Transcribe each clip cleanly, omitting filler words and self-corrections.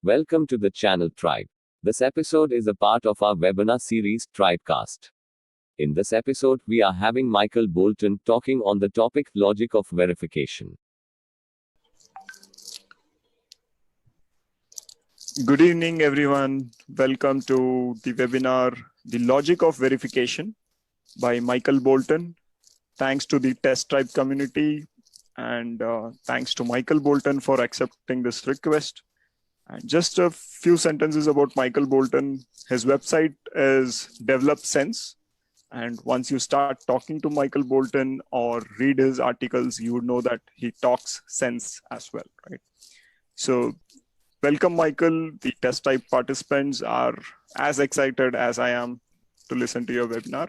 Welcome to the channel Tribe. This episode is a part of our webinar series Tribecast. In this episode, we are having Michael Bolton talking on the topic logic of verification. Good evening, everyone. Welcome to the webinar, The Logic of Verification by Michael Bolton. Thanks to the Test Tribe community and thanks to Michael Bolton for accepting this request. And just a few sentences about Michael Bolton. His website is Develop Sense. And once you start talking to Michael Bolton or read his articles, you would know that he talks sense as well, right? So welcome, Michael. The Test Tribe participants are as excited as I am to listen to your webinar.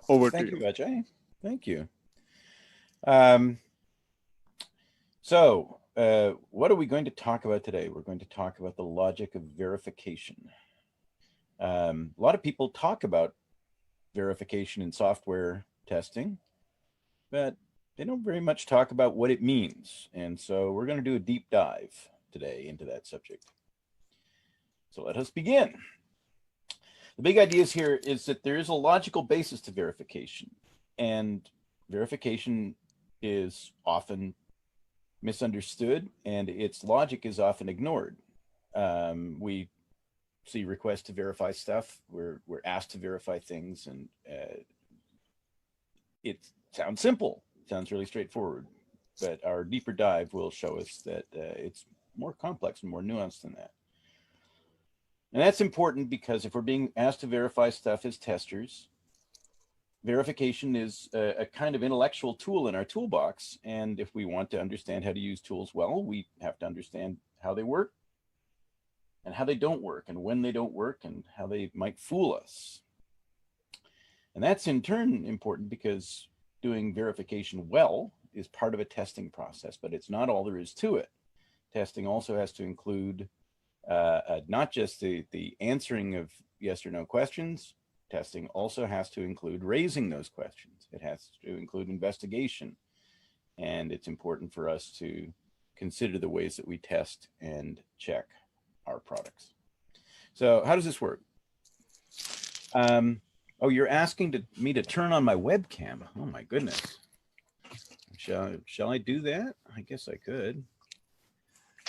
Over to you. Thank you, Ajay. Thank you. What are we going to talk about today? We're going to talk about the logic of verification. A lot of people talk about verification in software testing, but they don't very much talk about what it means. And so we're going to do a deep dive today into that subject. So let us begin. The big ideas here is that there is a logical basis to verification, and verification is often misunderstood and its logic is often ignored. We see requests to verify stuff. We're asked to verify things, and it sounds simple. It sounds really straightforward, but our deeper dive will show us that it's more complex and more nuanced than that. And that's important because if we're being asked to verify stuff as testers, verification is a kind of intellectual tool in our toolbox. And if we want to understand how to use tools well, we have to understand how they work and how they don't work and when they don't work and how they might fool us. And that's in turn important because doing verification well is part of a testing process, but it's not all there is to it. Testing also has to include not just the answering of yes or no questions. Testing also has to include raising those questions. It has to include investigation. And it's important for us to consider the ways that we test and check our products. So how does this work? Oh, you're asking me to turn on my webcam. Oh my goodness. Shall I do that? I guess I could.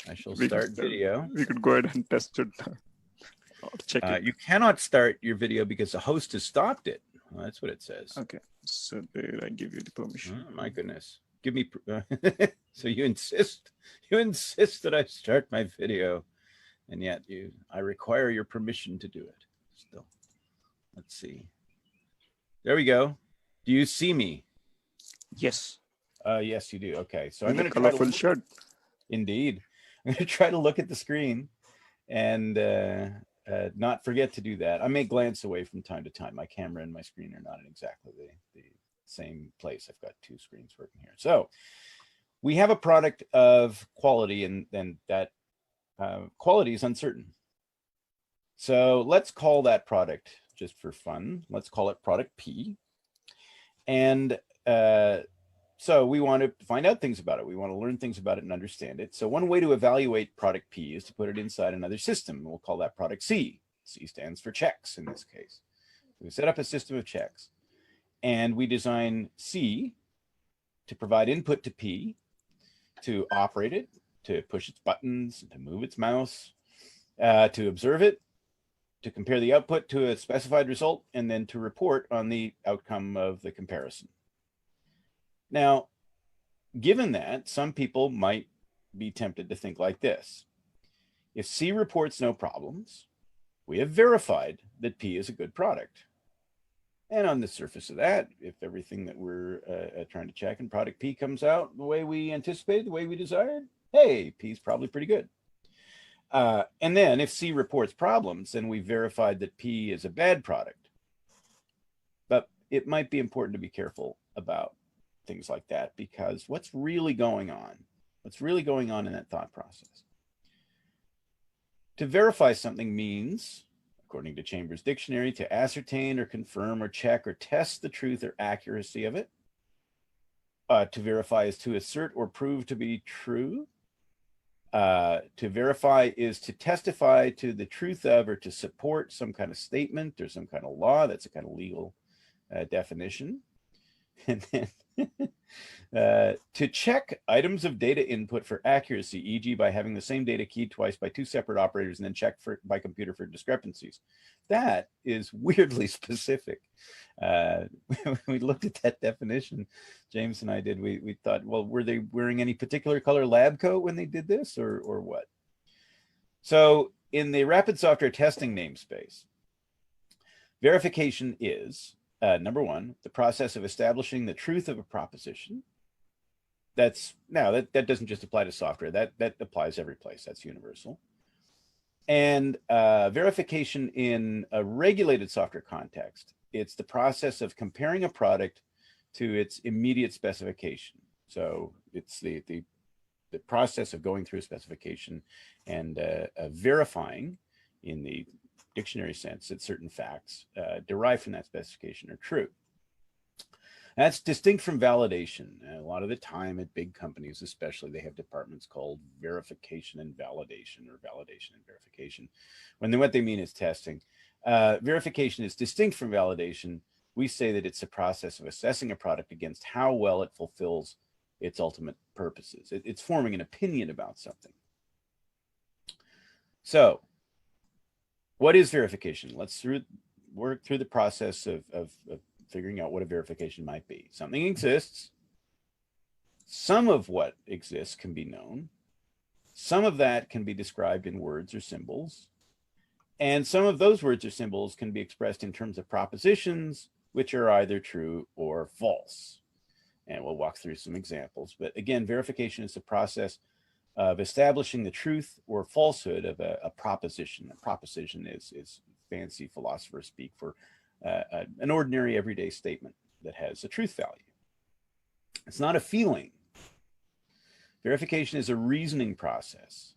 I shall start video. We could go ahead and test it. Check it. You cannot start your video because the host has stopped it. Well, that's what it says. Okay, so there I give you the permission. Oh, my goodness. Give me, so you insist that I start my video, and yet I require your permission to do it still. Let's see. There we go. Do you see me? Yes. Yes, you do. Okay, so I'm With going a to try colorful to shirt. Indeed. I'm going to try to look at the screen and not forget to do that. I may glance away from time to time. My camera and my screen are not in exactly the same place. I've got two screens working here. So we have a product of quality, and then that quality is uncertain. So let's call that product, just for fun, let's call it product P. And so we want to find out things about it. We want to learn things about it and understand it. So one way to evaluate product P is to put it inside another system. We'll call that product C. C stands for checks in this case. We set up a system of checks, and we design C to provide input to P, to operate it, to push its buttons, to move its mouse, to observe it, to compare the output to a specified result, and then to report on the outcome of the comparison. Now, given that, some people might be tempted to think like this. If C reports no problems, we have verified that P is a good product. And on the surface of that, if everything that we're trying to check in product P comes out the way we anticipated, the way we desired, hey, P is probably pretty good. And then if C reports problems, then we verified that P is a bad product. But it might be important to be careful about things like that, because what's really going on in that thought process? To verify something means, according to Chambers Dictionary, to ascertain or confirm or check or test the truth or accuracy of it. To verify is to assert or prove to be true. To verify is to testify to the truth of or to support some kind of statement or some kind of law. That's a kind of legal definition. And then to check items of data input for accuracy, e.g. by having the same data keyed twice by two separate operators and then checked by computer for discrepancies. That is weirdly specific. We looked at that definition, James and I did, we thought, well, were they wearing any particular color lab coat when they did this or what? So in the rapid software testing namespace, verification is, number one, the process of establishing the truth of a proposition. That doesn't just apply to software, that applies every place, that's universal. And verification in a regulated software context, it's the process of comparing a product to its immediate specification. So it's the process of going through a specification and verifying, in the dictionary sense, that certain facts derived from that specification are true. That's distinct from validation. A lot of the time at big companies, especially, they have departments called verification and validation, or validation and verification, when what they mean is testing. Verification is distinct from validation. We say that it's a process of assessing a product against how well it fulfills its ultimate purposes. It's forming an opinion about something. So what is verification? Let's work through the process of figuring out what a verification might be. Something exists. Some of what exists can be known. Some of that can be described in words or symbols. And some of those words or symbols can be expressed in terms of propositions, which are either true or false. And we'll walk through some examples. But again, verification is the process of establishing the truth or falsehood of a proposition. A proposition is fancy philosopher speak for an ordinary everyday statement that has a truth value. It's not a feeling. Verification is a reasoning process,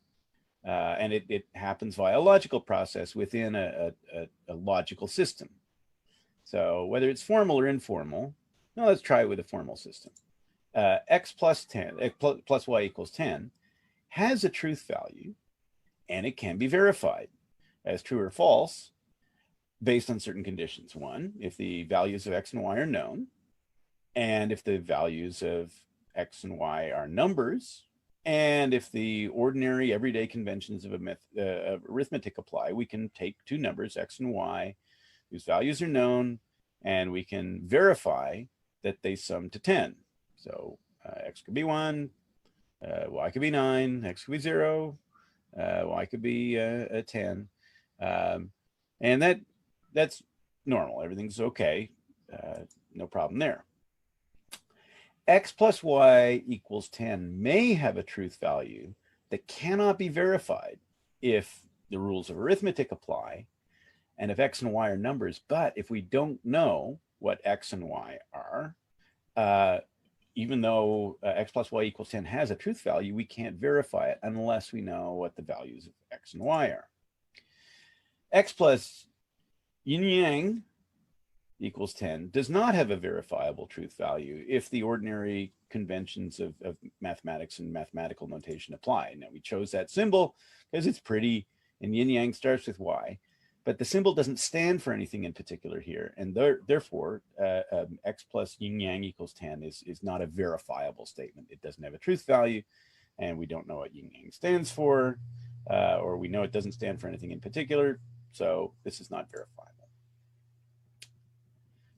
and it happens via a logical process within a logical system. So whether it's formal or informal, now let's try it with a formal system. X plus y equals 10 has a truth value, and it can be verified as true or false based on certain conditions. One, if the values of X and Y are known, and if the values of X and Y are numbers, and if the ordinary everyday conventions of arithmetic apply, we can take two numbers, X and Y, whose values are known, and we can verify that they sum to 10. So X could be 1, Y could be 9, X could be 0, Y could be 10. And that's normal. Everything's okay. No problem there. X plus Y equals 10 may have a truth value that cannot be verified if the rules of arithmetic apply and if X and Y are numbers. But if we don't know what X and Y are, even though X plus Y equals 10 has a truth value, we can't verify it unless we know what the values of X and Y are. X plus yin yang equals 10 does not have a verifiable truth value if the ordinary conventions of mathematics and mathematical notation apply. Now, we chose that symbol because it's pretty, and yin yang starts with Y, but the symbol doesn't stand for anything in particular here, and therefore X plus yin yang equals 10 is not a verifiable statement. It doesn't have a truth value, and we don't know what yin yang stands for, or we know it doesn't stand for anything in particular, so this is not verifiable.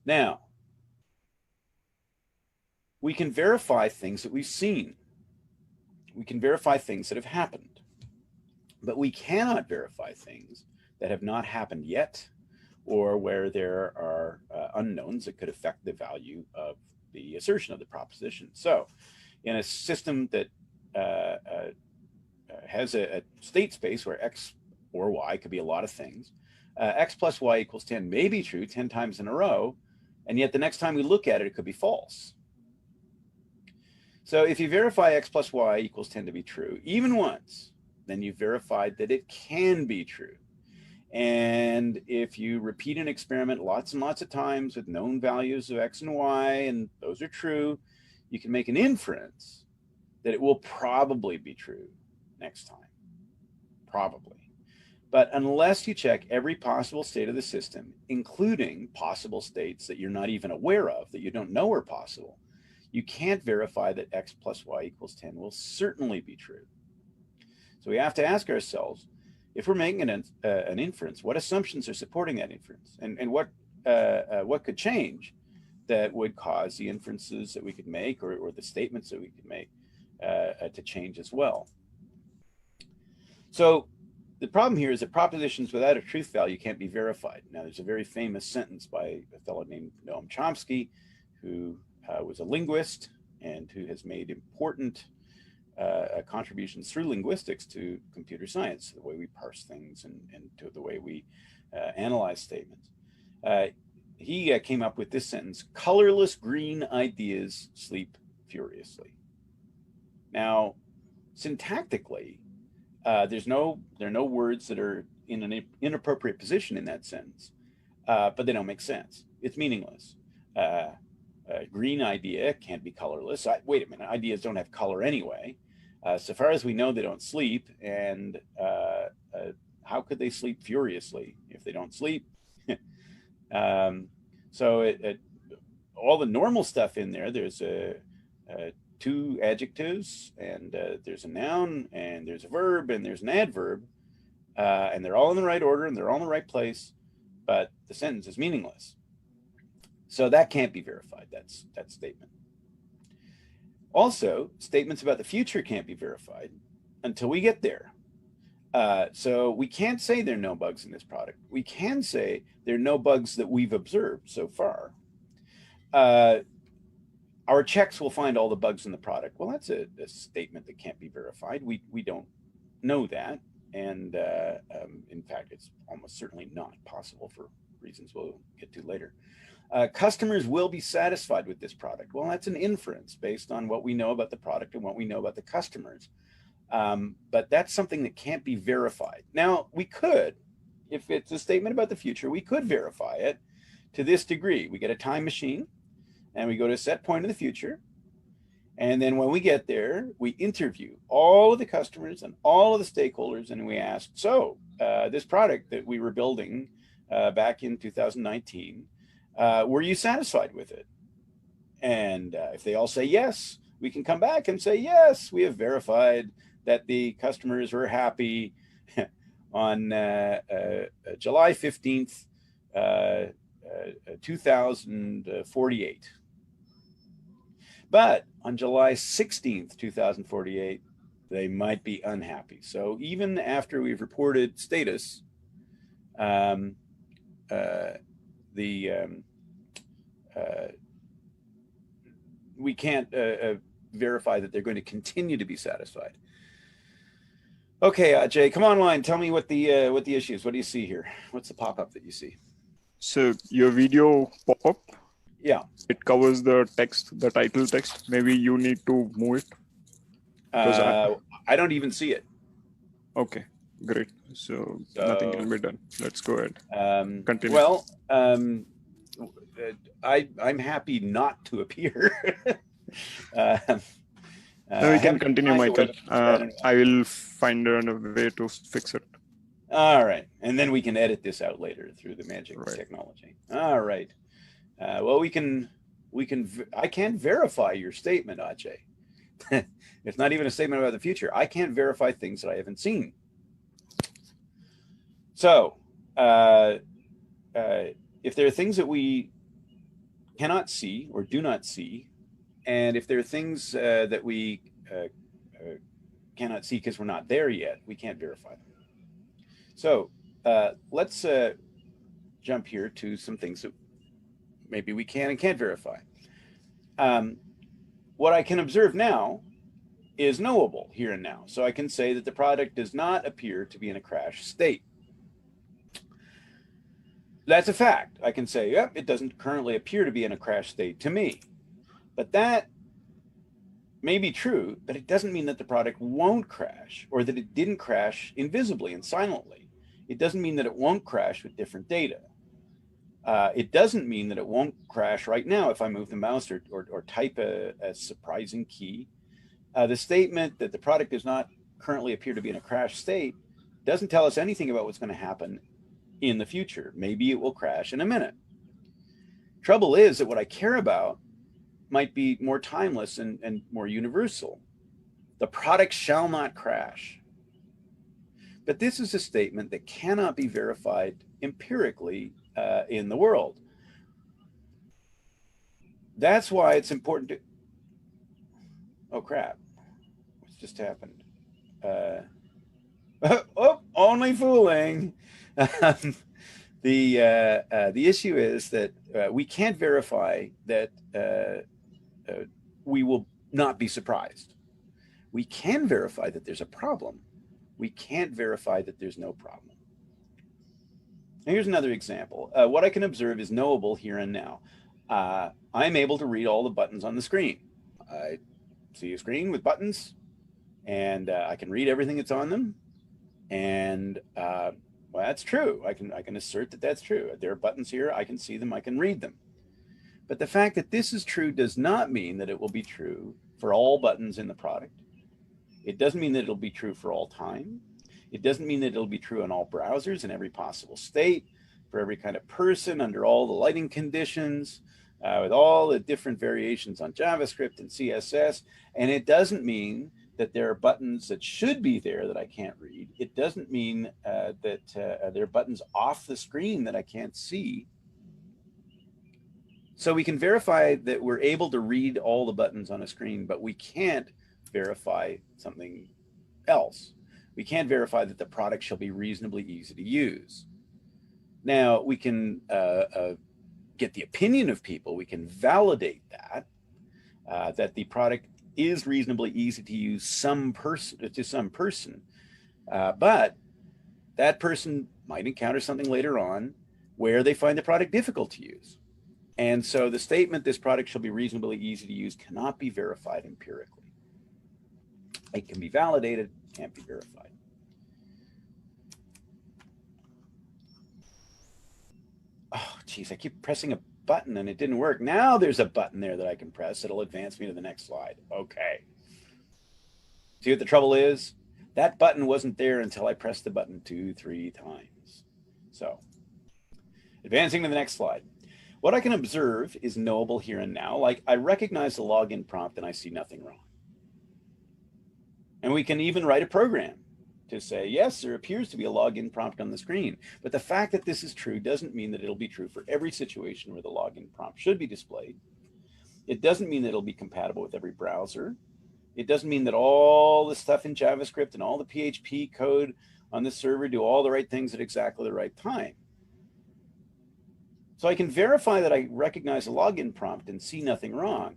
Now, we can verify things that we've seen. We can verify things that have happened, but we cannot verify things that have not happened yet, or where there are unknowns that could affect the value of the assertion of the proposition. So in a system that has a state space where X or Y could be a lot of things, X plus Y equals 10 may be true 10 times in a row, and yet the next time we look at it, it could be false. So if you verify X plus Y equals 10 to be true, even once, then you've verified that it can be true. And if you repeat an experiment lots and lots of times with known values of X and Y, and those are true, you can make an inference that it will probably be true next time, probably. But unless you check every possible state of the system, including possible states that you're not even aware of, that you don't know are possible, you can't verify that x plus y equals 10 will certainly be true. So we have to ask ourselves, if we're making an inference, what assumptions are supporting that inference, and what could change that would cause the inferences that we could make, or the statements that we could make to change as well. So the problem here is that propositions without a truth value can't be verified. Now, there's a very famous sentence by a fellow named Noam Chomsky, who was a linguist and who has made important contributions through linguistics to computer science, the way we parse things and to the way we analyze statements. He came up with this sentence: colorless green ideas sleep furiously. Now, syntactically, there are no words that are in an inappropriate position in that sentence, but they don't make sense. It's meaningless. Green idea can't be colorless. Wait a minute, ideas don't have color anyway. So far as we know, they don't sleep. And how could they sleep furiously if they don't sleep? So all the normal stuff in there, there's two adjectives, and there's a noun, and there's a verb, and there's an adverb, and they're all in the right order, and they're all in the right place, but the sentence is meaningless. So that can't be verified, that statement. Also, statements about the future can't be verified until we get there. So we can't say there are no bugs in this product. We can say there are no bugs that we've observed so far. Our checks will find all the bugs in the product. Well, that's a statement that can't be verified. We don't know that. And in fact, it's almost certainly not possible for reasons we'll get to later. Customers will be satisfied with this product. Well, that's an inference based on what we know about the product and what we know about the customers. But that's something that can't be verified. Now, we could, if it's a statement about the future, we could verify it to this degree. We get a time machine, and we go to a set point in the future. And then when we get there, we interview all of the customers and all of the stakeholders, and we ask, so this product that we were building back in 2019, were you satisfied with it? And if they all say yes, we can come back and say, yes, we have verified that the customers were happy on July 15th, 2048. But on July 16th, 2048, they might be unhappy. So even after we've reported status, we can't verify that they're going to continue to be satisfied. Okay, Ajay, come online. Tell me what the issue is. What do you see here? What's the pop-up that you see? So your video pop-up, Yeah. it covers the text, the title text. Maybe you need to move it. I don't even see it. Okay, great. So nothing can be done. Let's go ahead. Continue. Well, I'm happy not to appear. No, we can continue, Michael. I will find a way to fix it. All right. And then we can edit this out later through the magic of Right. technology. All right. Well, I can verify your statement, Ajay. It's not even a statement about the future. I can't verify things that I haven't seen. So if there are things that we cannot see or do not see, and if there are things that we cannot see because we're not there yet, we can't verify them. So let's jump here to some things that maybe we can and can't verify. What I can observe now is knowable here and now. So I can say that the product does not appear to be in a crash state. That's a fact. I can say, yep, it doesn't currently appear to be in a crash state to me. But that may be true, but it doesn't mean that the product won't crash or that it didn't crash invisibly and silently. It doesn't mean that it won't crash with different data. It doesn't mean that it won't crash right now if I move the mouse or type a surprising key. The statement that the product does not currently appear to be in a crash state doesn't tell us anything about what's going to happen in the future. Maybe it will crash in a minute. Trouble is that what I care about might be more timeless and more universal. The product shall not crash. But this is a statement that cannot be verified empirically in the world. That's why it's important to, oh crap, what's just happened? Oh, only fooling. The issue is that we can't verify that we will not be surprised. We can verify that there's a problem. We can't verify that there's no problem. Now, here's another example. What I can observe is knowable here and now. I'm able to read all the buttons on the screen. I see a screen with buttons, and I can read everything that's on them. And well, that's true. I can assert that that's true. There are buttons here. I can see them. I can read them. But the fact that this is true does not mean that it will be true for all buttons in the product. It doesn't mean that it'll be true for all time. It doesn't mean that it'll be true in all browsers in every possible state, for every kind of person, under all the lighting conditions, with all the different variations on JavaScript and CSS. And it doesn't mean that there are buttons that should be there that I can't read. It doesn't mean that there are buttons off the screen that I can't see. So we can verify that we're able to read all the buttons on a screen, but we can't verify something else. We can't verify that the product shall be reasonably easy to use. Now, we can get the opinion of people. We can validate that, that the product is reasonably easy to use to some person, but that person might encounter something later on where they find the product difficult to use. And so the statement, this product shall be reasonably easy to use, cannot be verified empirically. It can be validated, can't be verified. Oh, geez, I keep pressing a button and it didn't work. Now there's a button there that I can press. It'll advance me to the next slide. Okay. See what the trouble is? That button wasn't there until I pressed the button 2-3 times. So, advancing to the next slide. What I can observe is knowable here and now. Like, I recognize the login prompt and I see nothing wrong. And we can even write a program to say, yes, there appears to be a login prompt on the screen. But the fact that this is true doesn't mean that it'll be true for every situation where the login prompt should be displayed. It doesn't mean that it'll be compatible with every browser. It doesn't mean that all the stuff in JavaScript and all the PHP code on the server do all the right things at exactly the right time. So I can verify that I recognize a login prompt and see nothing wrong.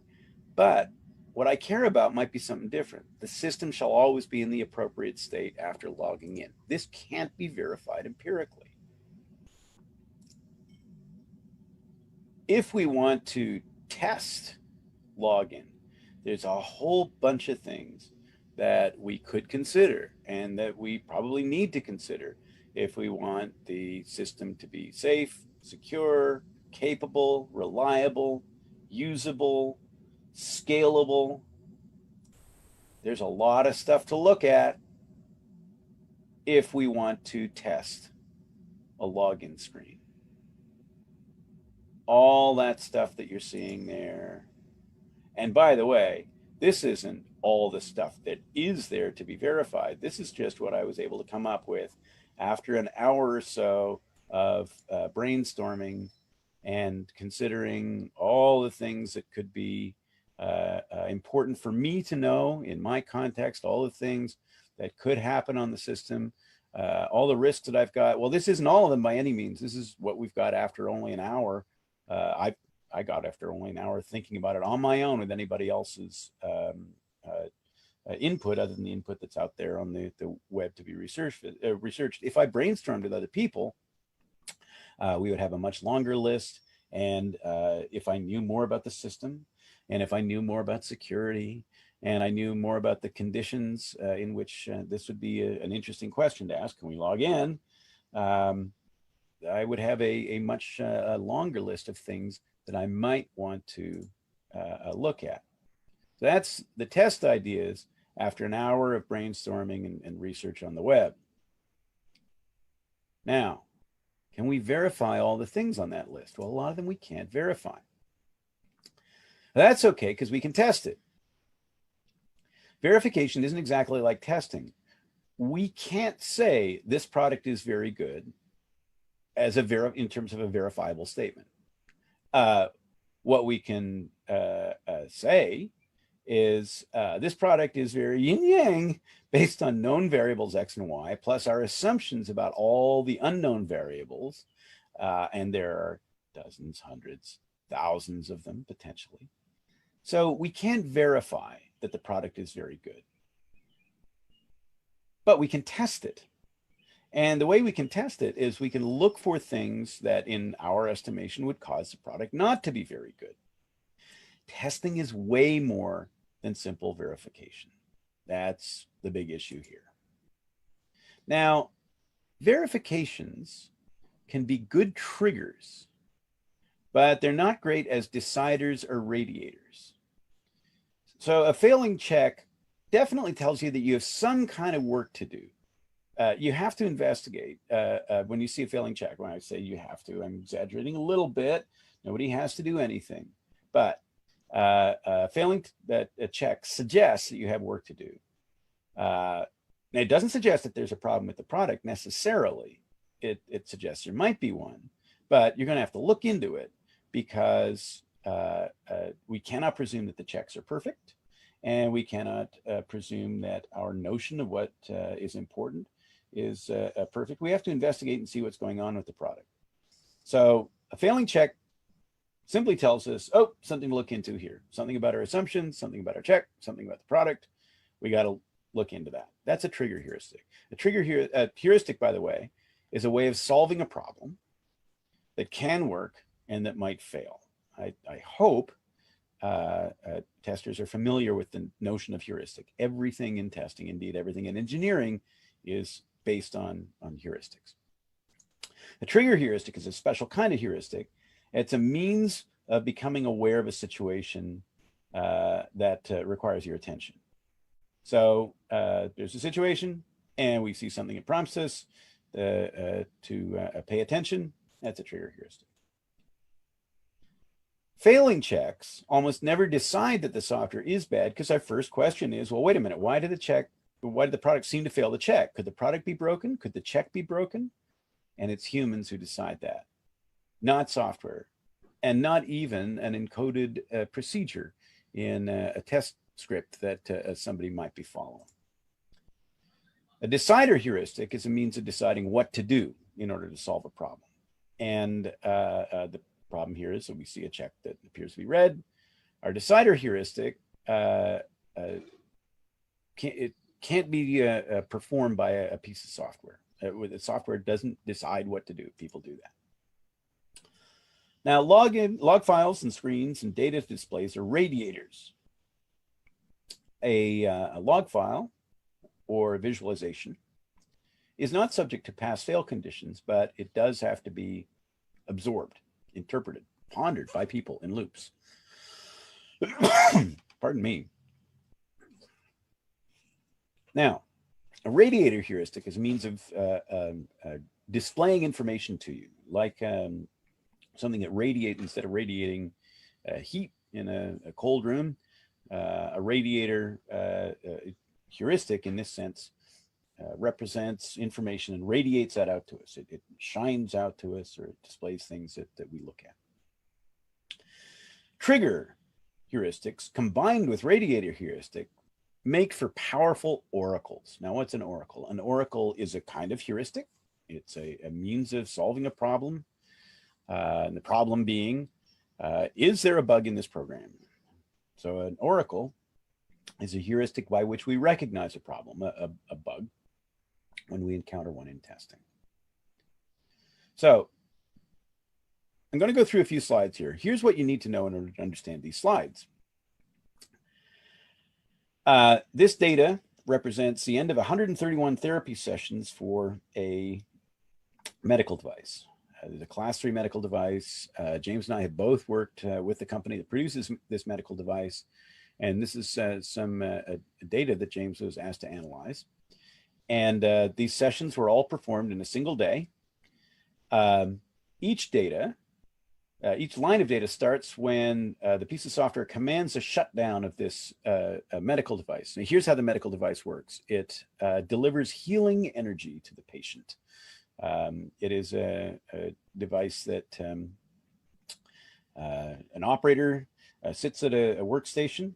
But what I care about might be something different. The system shall always be in the appropriate state after logging in. This can't be verified empirically. If we want to test login, there's a whole bunch of things that we could consider and that we probably need to consider if we want the system to be safe, secure, capable, reliable, usable, scalable. There's a lot of stuff to look at if we want to test a login screen. All that stuff that you're seeing there. And by the way, this isn't all the stuff that is there to be verified. This is just what I was able to come up with after an hour or so of brainstorming and considering all the things that could be important for me to know in my context, all the things that could happen on the system, all the risks that I've got. Well, this isn't all of them by any means. This is what we've got after only an hour. I got after only an hour thinking about it on my own with anybody else's input other than the input that's out there on the web to be researched. If I brainstormed with other people, we would have a much longer list. And if I knew more about the system, and if I knew more about security, and I knew more about the conditions in which this would be an interesting question to ask, can we log in? I would have a much longer list of things that I might want to look at. So that's the test ideas after an hour of brainstorming and research on the web. Now, can we verify all the things on that list? Well, a lot of them we can't verify. That's okay, because we can test it. Verification isn't exactly like testing. We can't say this product is very good as in terms of a verifiable statement. What we can say is this product is very yin-yang based on known variables X and Y, plus our assumptions about all the unknown variables. And there are dozens, hundreds, thousands of them potentially. So we can't verify that the product is very good, but we can test it. And the way we can test it is we can look for things that in our estimation would cause the product not to be very good. Testing is way more than simple verification. That's the big issue here. Now, verifications can be good triggers, but they're not great as deciders or radiators. So a failing check definitely tells you that you have some kind of work to do. You have to investigate when you see a failing check. When I say you have to, I'm exaggerating a little bit. Nobody has to do anything, but failing a check suggests that you have work to do. Now, it doesn't suggest that there's a problem with the product necessarily. It suggests there might be one, but you're going to have to look into it, because we cannot presume that the checks are perfect, and we cannot presume that our notion of what is important is perfect. We have to investigate and see what's going on with the product. So a failing check simply tells us, oh, something to look into here, something about our assumptions, something about our check, something about the product. We got to look into that. That's a trigger heuristic. A heuristic, by the way, is a way of solving a problem that can work and that might fail. I hope testers are familiar with the notion of heuristic. Everything in testing, indeed everything in engineering, is based on heuristics. A trigger heuristic is a special kind of heuristic. It's a means of becoming aware of a situation that requires your attention. So there's a situation, and we see something that prompts us to pay attention. That's a trigger heuristic. Failing checks almost never decide that the software is bad, because our first question is, well, wait a minute, why did the product seem to fail the check? Could the product be broken? Could the check be broken? And it's humans who decide that, not software, and not even an encoded procedure in a test script that somebody might be following. A decider heuristic is a means of deciding what to do in order to solve a problem. And the problem here is that we see a check that appears to be red. Our decider heuristic it can't be performed by a piece of software. The software doesn't decide what to do. People do that. Now, log files and screens and data displays are radiators. A log file or a visualization is not subject to pass-fail conditions, but it does have to be absorbed, interpreted, pondered by people in loops. Pardon me. Now, a radiator heuristic is a means of displaying information to you, like something that radiates instead of radiating heat in a cold room. A radiator heuristic, in this sense, represents information and radiates that out to us. It shines out to us, or it displays things that we look at. Trigger heuristics combined with radiator heuristic make for powerful oracles. Now, what's an oracle? An oracle is a kind of heuristic. It's a means of solving a problem. And the problem being, is there a bug in this program? So an oracle is a heuristic by which we recognize a problem, a bug, when we encounter one in testing. So I'm going to go through a few slides here. Here's what you need to know in order to understand these slides. This data represents the end of 131 therapy sessions for a medical device. There's a class 3 medical device. James and I have both worked with the company that produces this medical device. And this is some data that James was asked to analyze. And these sessions were all performed in a single day. Each line of data starts when the piece of software commands a shutdown of this medical device. Now, here's how the medical device works. It delivers healing energy to the patient. It is a device that an operator sits at a workstation,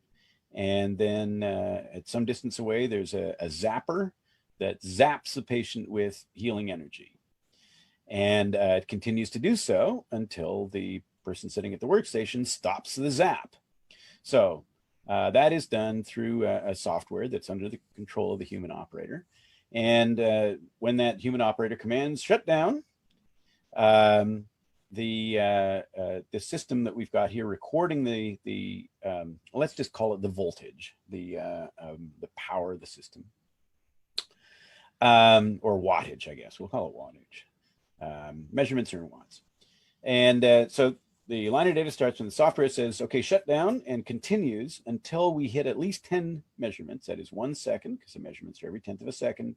and then at some distance away, there's a zapper that zaps the patient with healing energy. And it continues to do so until the person sitting at the workstation stops the zap. So that is done through a software that's under the control of the human operator. And when that human operator commands shutdown, the system that we've got here recording the let's just call it the voltage, the power of the system, or wattage, I guess we'll call it wattage. Measurements are in watts. And so the line of data starts when the software says, okay, shut down, and continues until we hit at least 10 measurements. That is 1 second, because the measurements are every 10th of a second,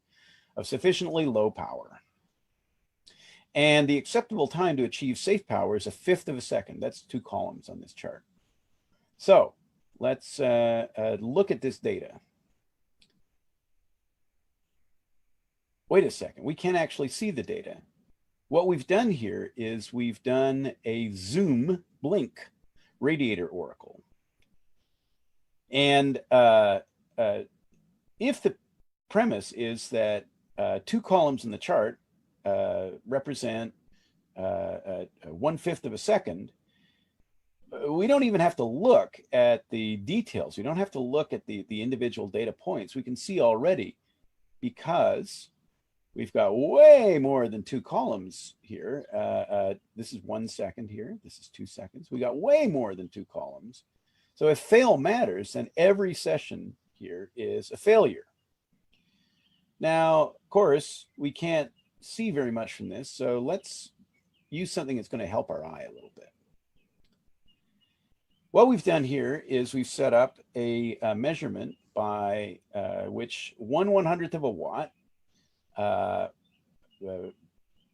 of sufficiently low power. And the acceptable time to achieve safe power is 1/5 of a second. That's 2 columns on this chart. So let's look at this data. Wait a second, we can't actually see the data. What we've done here is we've done a zoom blink radiator oracle. And if the premise is that 2 columns in the chart represent 1/5 of a second, we don't even have to look at the details. We don't have to look at the individual data points. We can see already, because we've got way more than 2 columns here. This is 1 second here. This is 2 seconds. We got way more than 2 columns. So if fail matters, then every session here is a failure. Now, of course, we can't see very much from this, so let's use something that's going to help our eye a little bit. What we've done here is we've set up a measurement by which 1/100th of a watt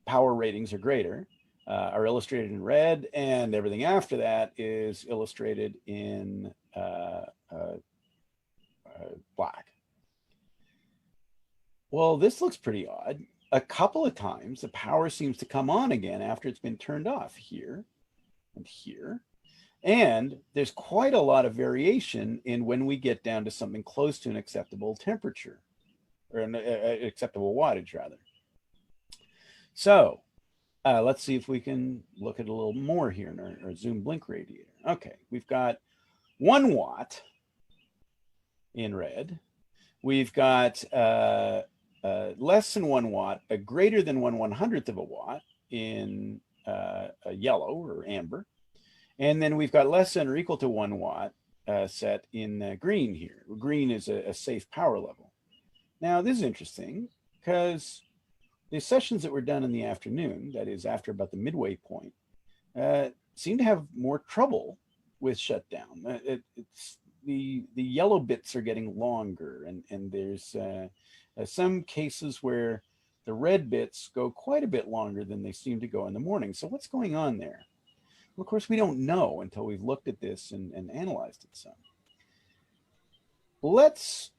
power ratings or greater are illustrated in red, and everything after that is illustrated in black. Well, this looks pretty odd. A couple of times the power seems to come on again after it's been turned off, here and here. And there's quite a lot of variation in when we get down to something close to an acceptable temperature, or an acceptable wattage rather. So let's see if we can look at a little more here in our zoom blink radiator. Okay, we've got 1 watt in red. We've got less than 1 watt, a greater than 1/100th of a watt in a yellow or amber. And then we've got less than or equal to 1 watt set in green here. Green is a safe power level. Now, this is interesting because the sessions that were done in the afternoon, that is after about the midway point, seem to have more trouble with shutdown. It's the yellow bits are getting longer, and there's some cases where the red bits go quite a bit longer than they seem to go in the morning. So what's going on there? Well, of course, we don't know until we've looked at this and analyzed it some. Let's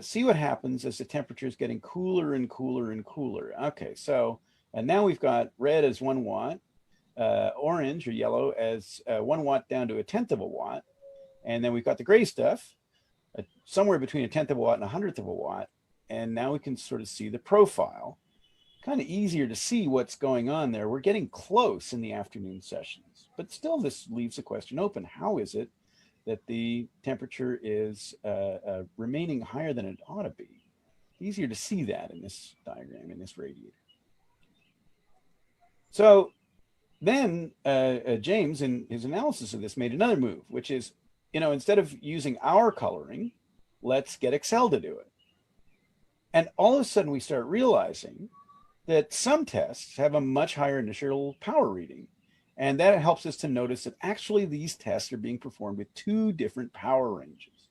see what happens as the temperature is getting cooler and cooler and cooler. Okay, so now we've got red as 1 watt, orange or yellow as 1 watt down to 1/10 of a watt. And then we've got the gray stuff somewhere between 1/10 of a watt and 100th of a watt. And now we can sort of see the profile. Kind of easier to see what's going on there. We're getting close in the afternoon sessions, but still this leaves the question open. How is it that the temperature is remaining higher than it ought to be? Easier to see that in this diagram, in this radiator. So then James, in his analysis of this, made another move, which is, instead of using our coloring, let's get Excel to do it. And all of a sudden we start realizing that some tests have a much higher initial power reading. And that helps us to notice that actually these tests are being performed with 2 different power ranges.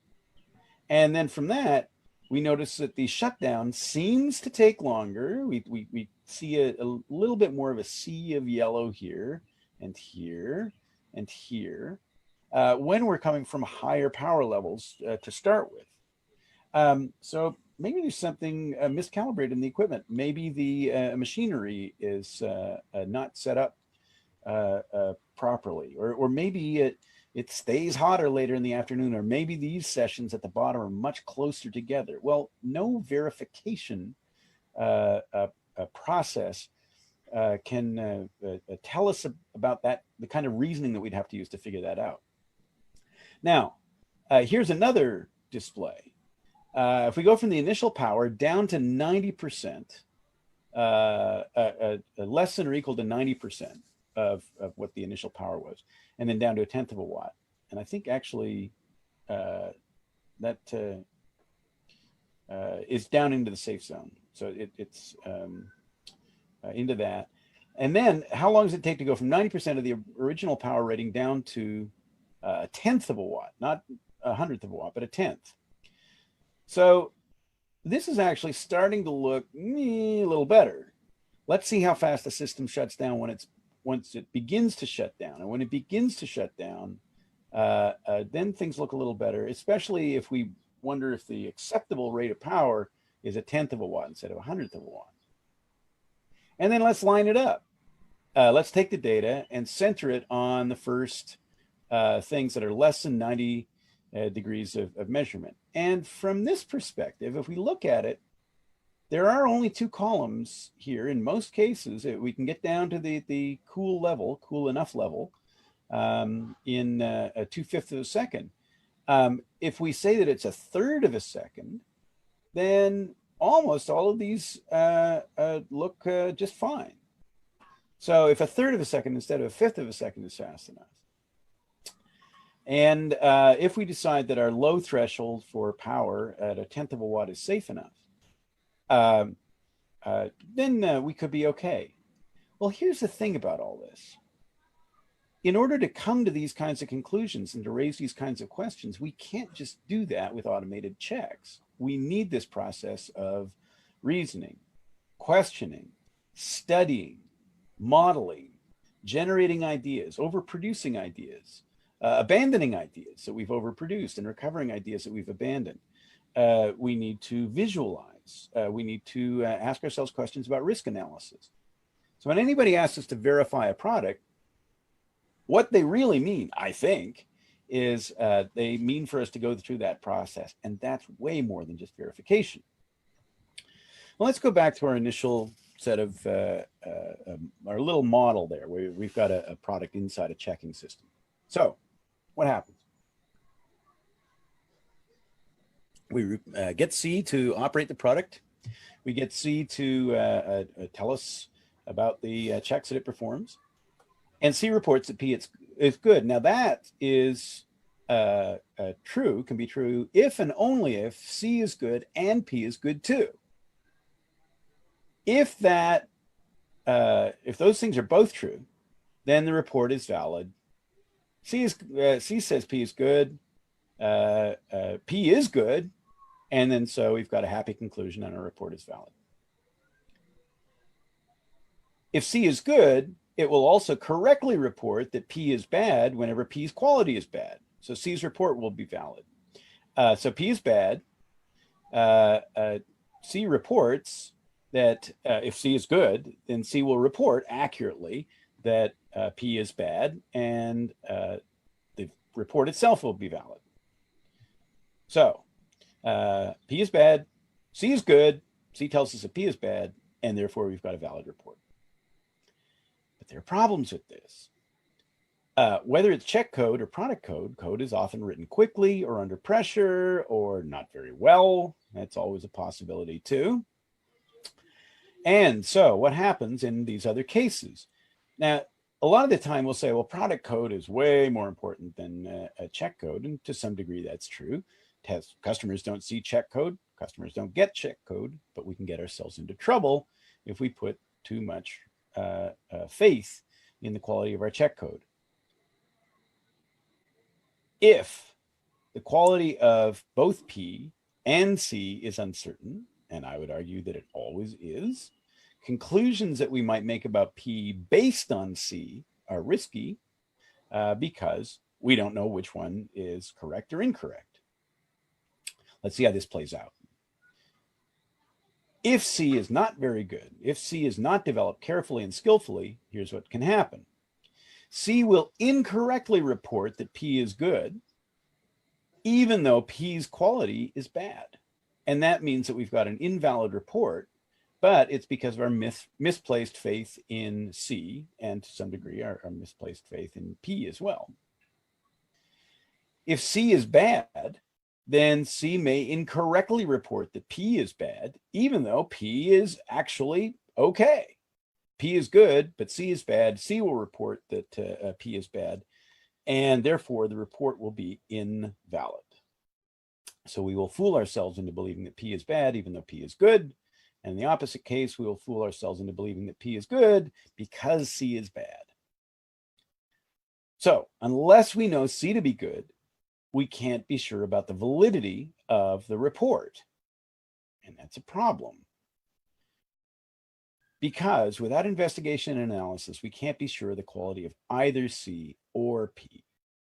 And then from that, we notice that the shutdown seems to take longer. We see a little bit more of a sea of yellow here and here and here when we're coming from higher power levels to start with. So maybe there's something miscalibrated in the equipment. Maybe the machinery is not set up properly, or maybe it stays hotter later in the afternoon, or maybe these sessions at the bottom are much closer together. Well, no verification process can tell us about that, the kind of reasoning that we'd have to use to figure that out. Now, here's another display. If we go from the initial power down to 90%, less than or equal to 90% of what the initial power was, and then down to 1/10 of a watt. And I think actually that is down into the safe zone. So it's into that. And then how long does it take to go from 90% of the original power rating down to 1/10 of a watt, not 100th of a watt, but 1/10. So this is actually starting to look a little better. Let's see how fast the system shuts down once it begins to shut down. And when it begins to shut down, then things look a little better, especially if we wonder if the acceptable rate of power is 1/10 of a watt instead of 100th of a watt. And then let's line it up. Let's take the data and center it on the first things that are less than 90 degrees of measurement. And from this perspective, if we look at it, there are only 2 columns here. In most cases, we can get down to the cool enough level in a 2/5 of a second. If we say that it's 1/3 of a second, then almost all of these look just fine. So if 1/3 of a second instead of 1/5 of a second is fast enough, and if we decide that our low threshold for power at 1/10 of a watt is safe enough, then we could be okay. Well, here's the thing about all this. In order to come to these kinds of conclusions and to raise these kinds of questions, we can't just do that with automated checks. We need this process of reasoning, questioning, studying, modeling, generating ideas, overproducing ideas, abandoning ideas that we've overproduced, and recovering ideas that we've abandoned. We need to visualize. We need to ask ourselves questions about risk analysis. So when anybody asks us to verify a product, what they really mean, I think, is they mean for us to go through that process. And that's way more than just verification. Well, let's go back to our initial set of our little model there, where we've got a product inside a checking system. So what happens? We get C to operate the product. We get C to tell us about the checks that it performs. And C reports that P is good. Now that is true, can be true if and only if C is good and P is good too. If those things are both true, then the report is valid. C says P is good, P is good, and then so we've got a happy conclusion and our report is valid. If C is good, it will also correctly report that P is bad whenever P's quality is bad. So C's report will be valid. So P is bad. C reports that if C is good, then C will report accurately that P is bad, and the report itself will be valid. So P is bad, C is good, C tells us that P is bad, and therefore we've got a valid report. But there are problems with this. Whether it's check code or product code, code is often written quickly or under pressure or not very well. That's always a possibility too. And so what happens in these other cases? Now, a lot of the time we'll say, well, product code is way more important than a check code. And to some degree, that's true. Customers don't see check code. Customers don't get check code, but we can get ourselves into trouble if we put too much faith in the quality of our check code. If the quality of both P and C is uncertain, and I would argue that it always is. Conclusions that we might make about P based on C are risky because we don't know which one is correct or incorrect. Let's see how this plays out. If C is not very good, if C is not developed carefully and skillfully, here's what can happen. C will incorrectly report that P is good, even though P's quality is bad. And that means that we've got an invalid report, but it's because of our misplaced faith in C, and to some degree our misplaced faith in P as well. If C is bad, then C may incorrectly report that P is bad, even though P is actually okay. P is good, but C is bad. C will report that P is bad, and therefore the report will be invalid. So we will fool ourselves into believing that P is bad, even though P is good. And in the opposite case, we will fool ourselves into believing that P is good because C is bad. So unless we know C to be good, we can't be sure about the validity of the report. And that's a problem. Because without investigation and analysis, we can't be sure of the quality of either C or P.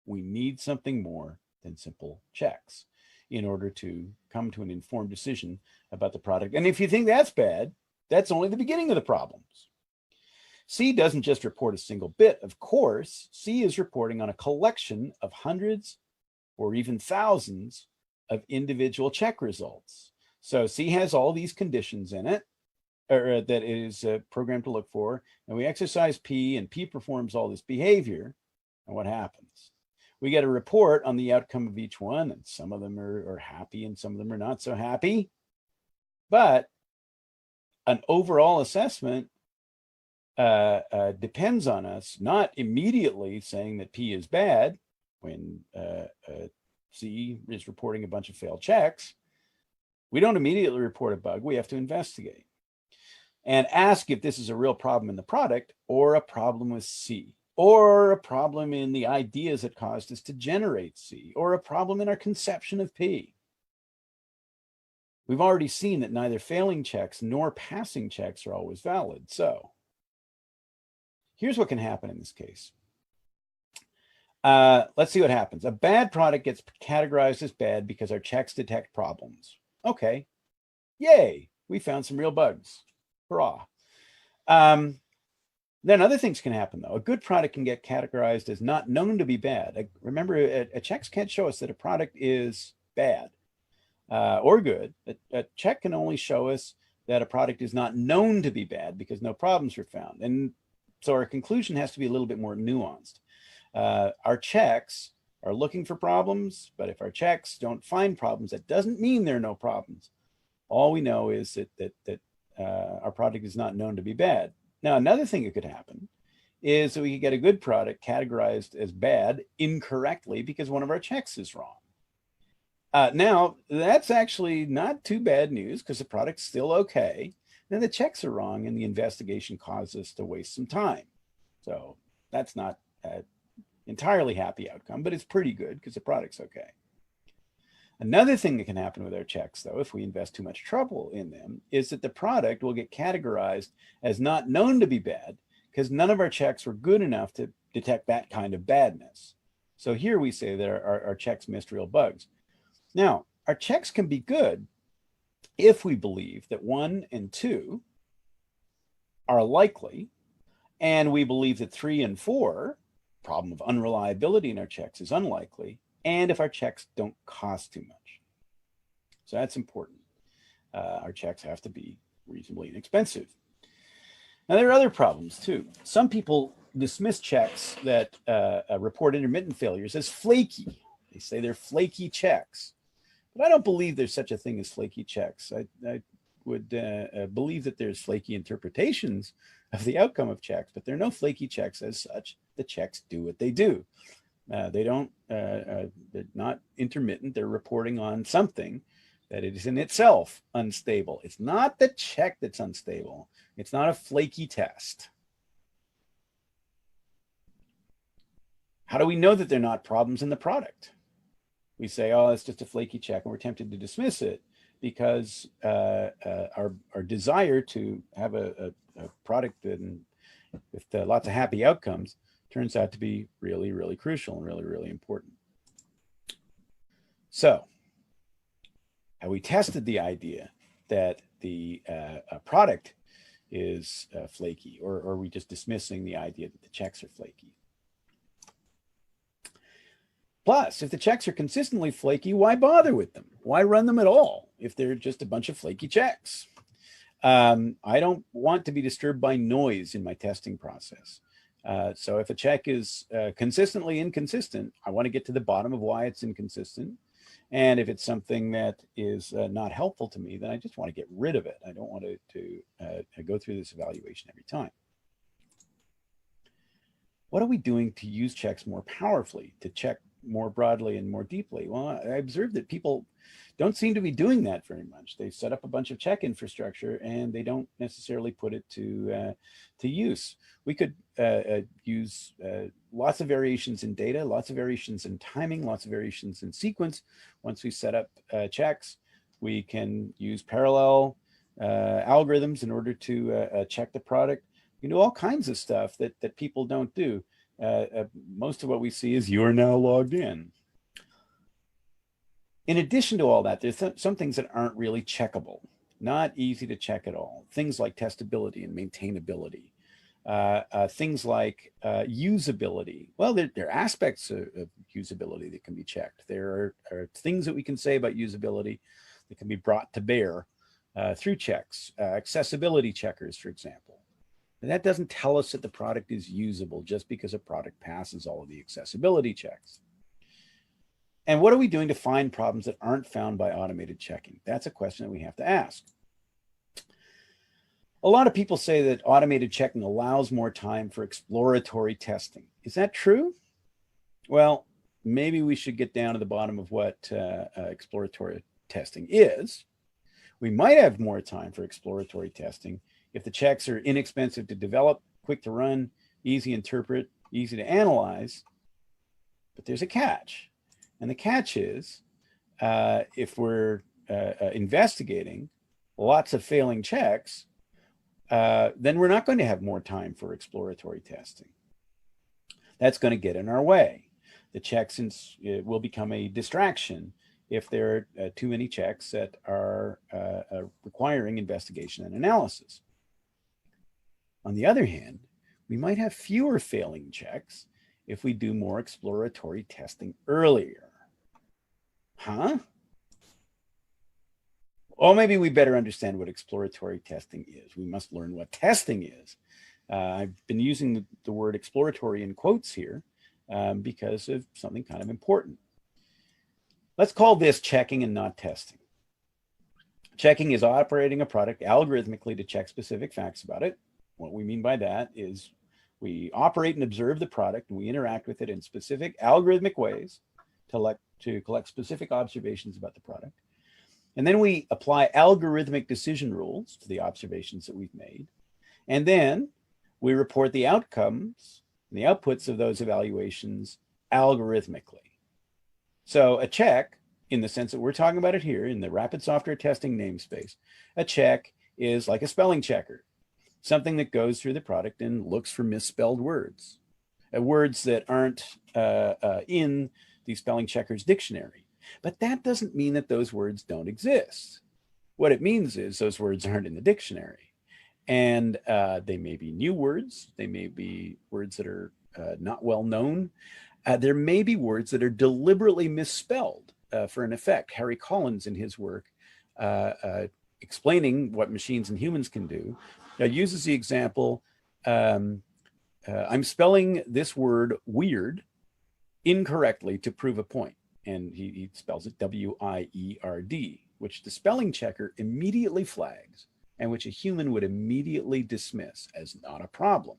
We need something more than simple checks in order to come to an informed decision about the product. And if you think that's bad, that's only the beginning of the problems. C doesn't just report a single bit. Of course, C is reporting on a collection of hundreds or even thousands of individual check results. So C has all these conditions in it, or that it is programmed to look for, and we exercise P, and P performs all this behavior, and what happens? We get a report on the outcome of each one, and some of them are happy and some of them are not so happy. But an overall assessment depends on us not immediately saying that P is bad when C is reporting a bunch of failed checks. We don't immediately report a bug. We have to investigate and ask if this is a real problem in the product or a problem with C, or a problem in the ideas that caused us to generate C, or a problem in our conception of P. We've already seen that neither failing checks nor passing checks are always valid. So here's what can happen in this case. Let's see what happens. A bad product gets categorized as bad because our checks detect problems. Okay, yay, we found some real bugs. Hurrah. Then other things can happen, though. A good product can get categorized as not known to be bad. Remember, a checks can't show us that a product is bad or good. A check can only show us that a product is not known to be bad because no problems were found. And so our conclusion has to be a little bit more nuanced. Our checks are looking for problems, but if our checks don't find problems, that doesn't mean there are no problems. All we know is that our product is not known to be bad. Now, another thing that could happen is that we could get a good product categorized as bad incorrectly because one of our checks is wrong. Now, that's actually not too bad news because the product's still okay. Then the checks are wrong and the investigation caused us to waste some time. So that's not an entirely happy outcome, but it's pretty good because the product's okay. Another thing that can happen with our checks, though, if we invest too much trouble in them, is that the product will get categorized as not known to be bad because none of our checks were good enough to detect that kind of badness. So here we say that our checks missed real bugs. Now, our checks can be good if we believe that 1 and 2 are likely, and we believe that 3 and 4, problem of unreliability in our checks, is unlikely, and if our checks don't cost too much. So that's important. Our checks have to be reasonably inexpensive. Now, there are other problems too. Some people dismiss checks that report intermittent failures as flaky. They say they're flaky checks. But I don't believe there's such a thing as flaky checks. I would believe that there's flaky interpretations of the outcome of checks, but there are no flaky checks as such. The checks do what they do. They're not intermittent. They're reporting on something that is in itself unstable. It's not the check that's unstable. It's not a flaky test. How do we know that they're not problems in the product? We say, oh, it's just a flaky check, and we're tempted to dismiss it because our desire to have a product that, with lots of happy outcomes, turns out to be really, really crucial and really, really important. So we tested the idea that the product is flaky, or are we just dismissing the idea that the checks are flaky? Plus, if the checks are consistently flaky, why bother with them? Why run them at all if they're just a bunch of flaky checks? I don't want to be disturbed by noise in my testing process. So if a check is consistently inconsistent, I want to get to the bottom of why it's inconsistent. And if it's something that is not helpful to me, then I just want to get rid of it. I don't want to go through this evaluation every time. What are we doing to use checks more powerfully, to check more broadly and more deeply? Well, I observed that people don't seem to be doing that very much. They set up a bunch of check infrastructure and they don't necessarily put it to use. We could use lots of variations in data, lots of variations in timing, lots of variations in sequence. Once we set up checks, we can use parallel algorithms in order to check the product. You know, all kinds of stuff that people don't do. Most of what we see is you're now logged in. In addition to all that, there's some things that aren't really checkable, not easy to check at all. Things like testability and maintainability. Things like usability. Well, there are aspects of usability that can be checked. There are things that we can say about usability that can be brought to bear through checks. Accessibility checkers, for example. And that doesn't tell us that the product is usable just because a product passes all of the accessibility checks. And what are we doing to find problems that aren't found by automated checking? That's a question that we have to ask. A lot of people say that automated checking allows more time for exploratory testing. Is that true? Well, maybe we should get down to the bottom of what exploratory testing is. We might have more time for exploratory testing if the checks are inexpensive to develop, quick to run, easy to interpret, easy to analyze. But there's a catch. And the catch is if we're investigating lots of failing checks, then we're not going to have more time for exploratory testing. That's going to get in our way. The checks will become a distraction if there are too many checks that are requiring investigation and analysis. On the other hand, we might have fewer failing checks if we do more exploratory testing earlier. Huh? Well, maybe we better understand what exploratory testing is. We must learn what testing is. I've been using the word exploratory in quotes here because of something kind of important. Let's call this checking and not testing. Checking is operating a product algorithmically to check specific facts about it. What we mean by that is we operate and observe the product and we interact with it in specific algorithmic ways to collect specific observations about the product. And then we apply algorithmic decision rules to the observations that we've made. And then we report the outcomes and the outputs of those evaluations algorithmically. So a check, in the sense that we're talking about it here in the rapid software testing namespace, a check is like a spelling checker, something that goes through the product and looks for misspelled words, words that aren't in the spelling checker's dictionary. But that doesn't mean that those words don't exist. What it means is those words aren't in the dictionary. And they may be new words. They may be words that are not well known. There may be words that are deliberately misspelled for an effect. Harry Collins, in his work, explaining what machines and humans can do, uses the example, I'm spelling this word weird incorrectly to prove a point. And he spells it W-I-E-R-D, which the spelling checker immediately flags and which a human would immediately dismiss as not a problem.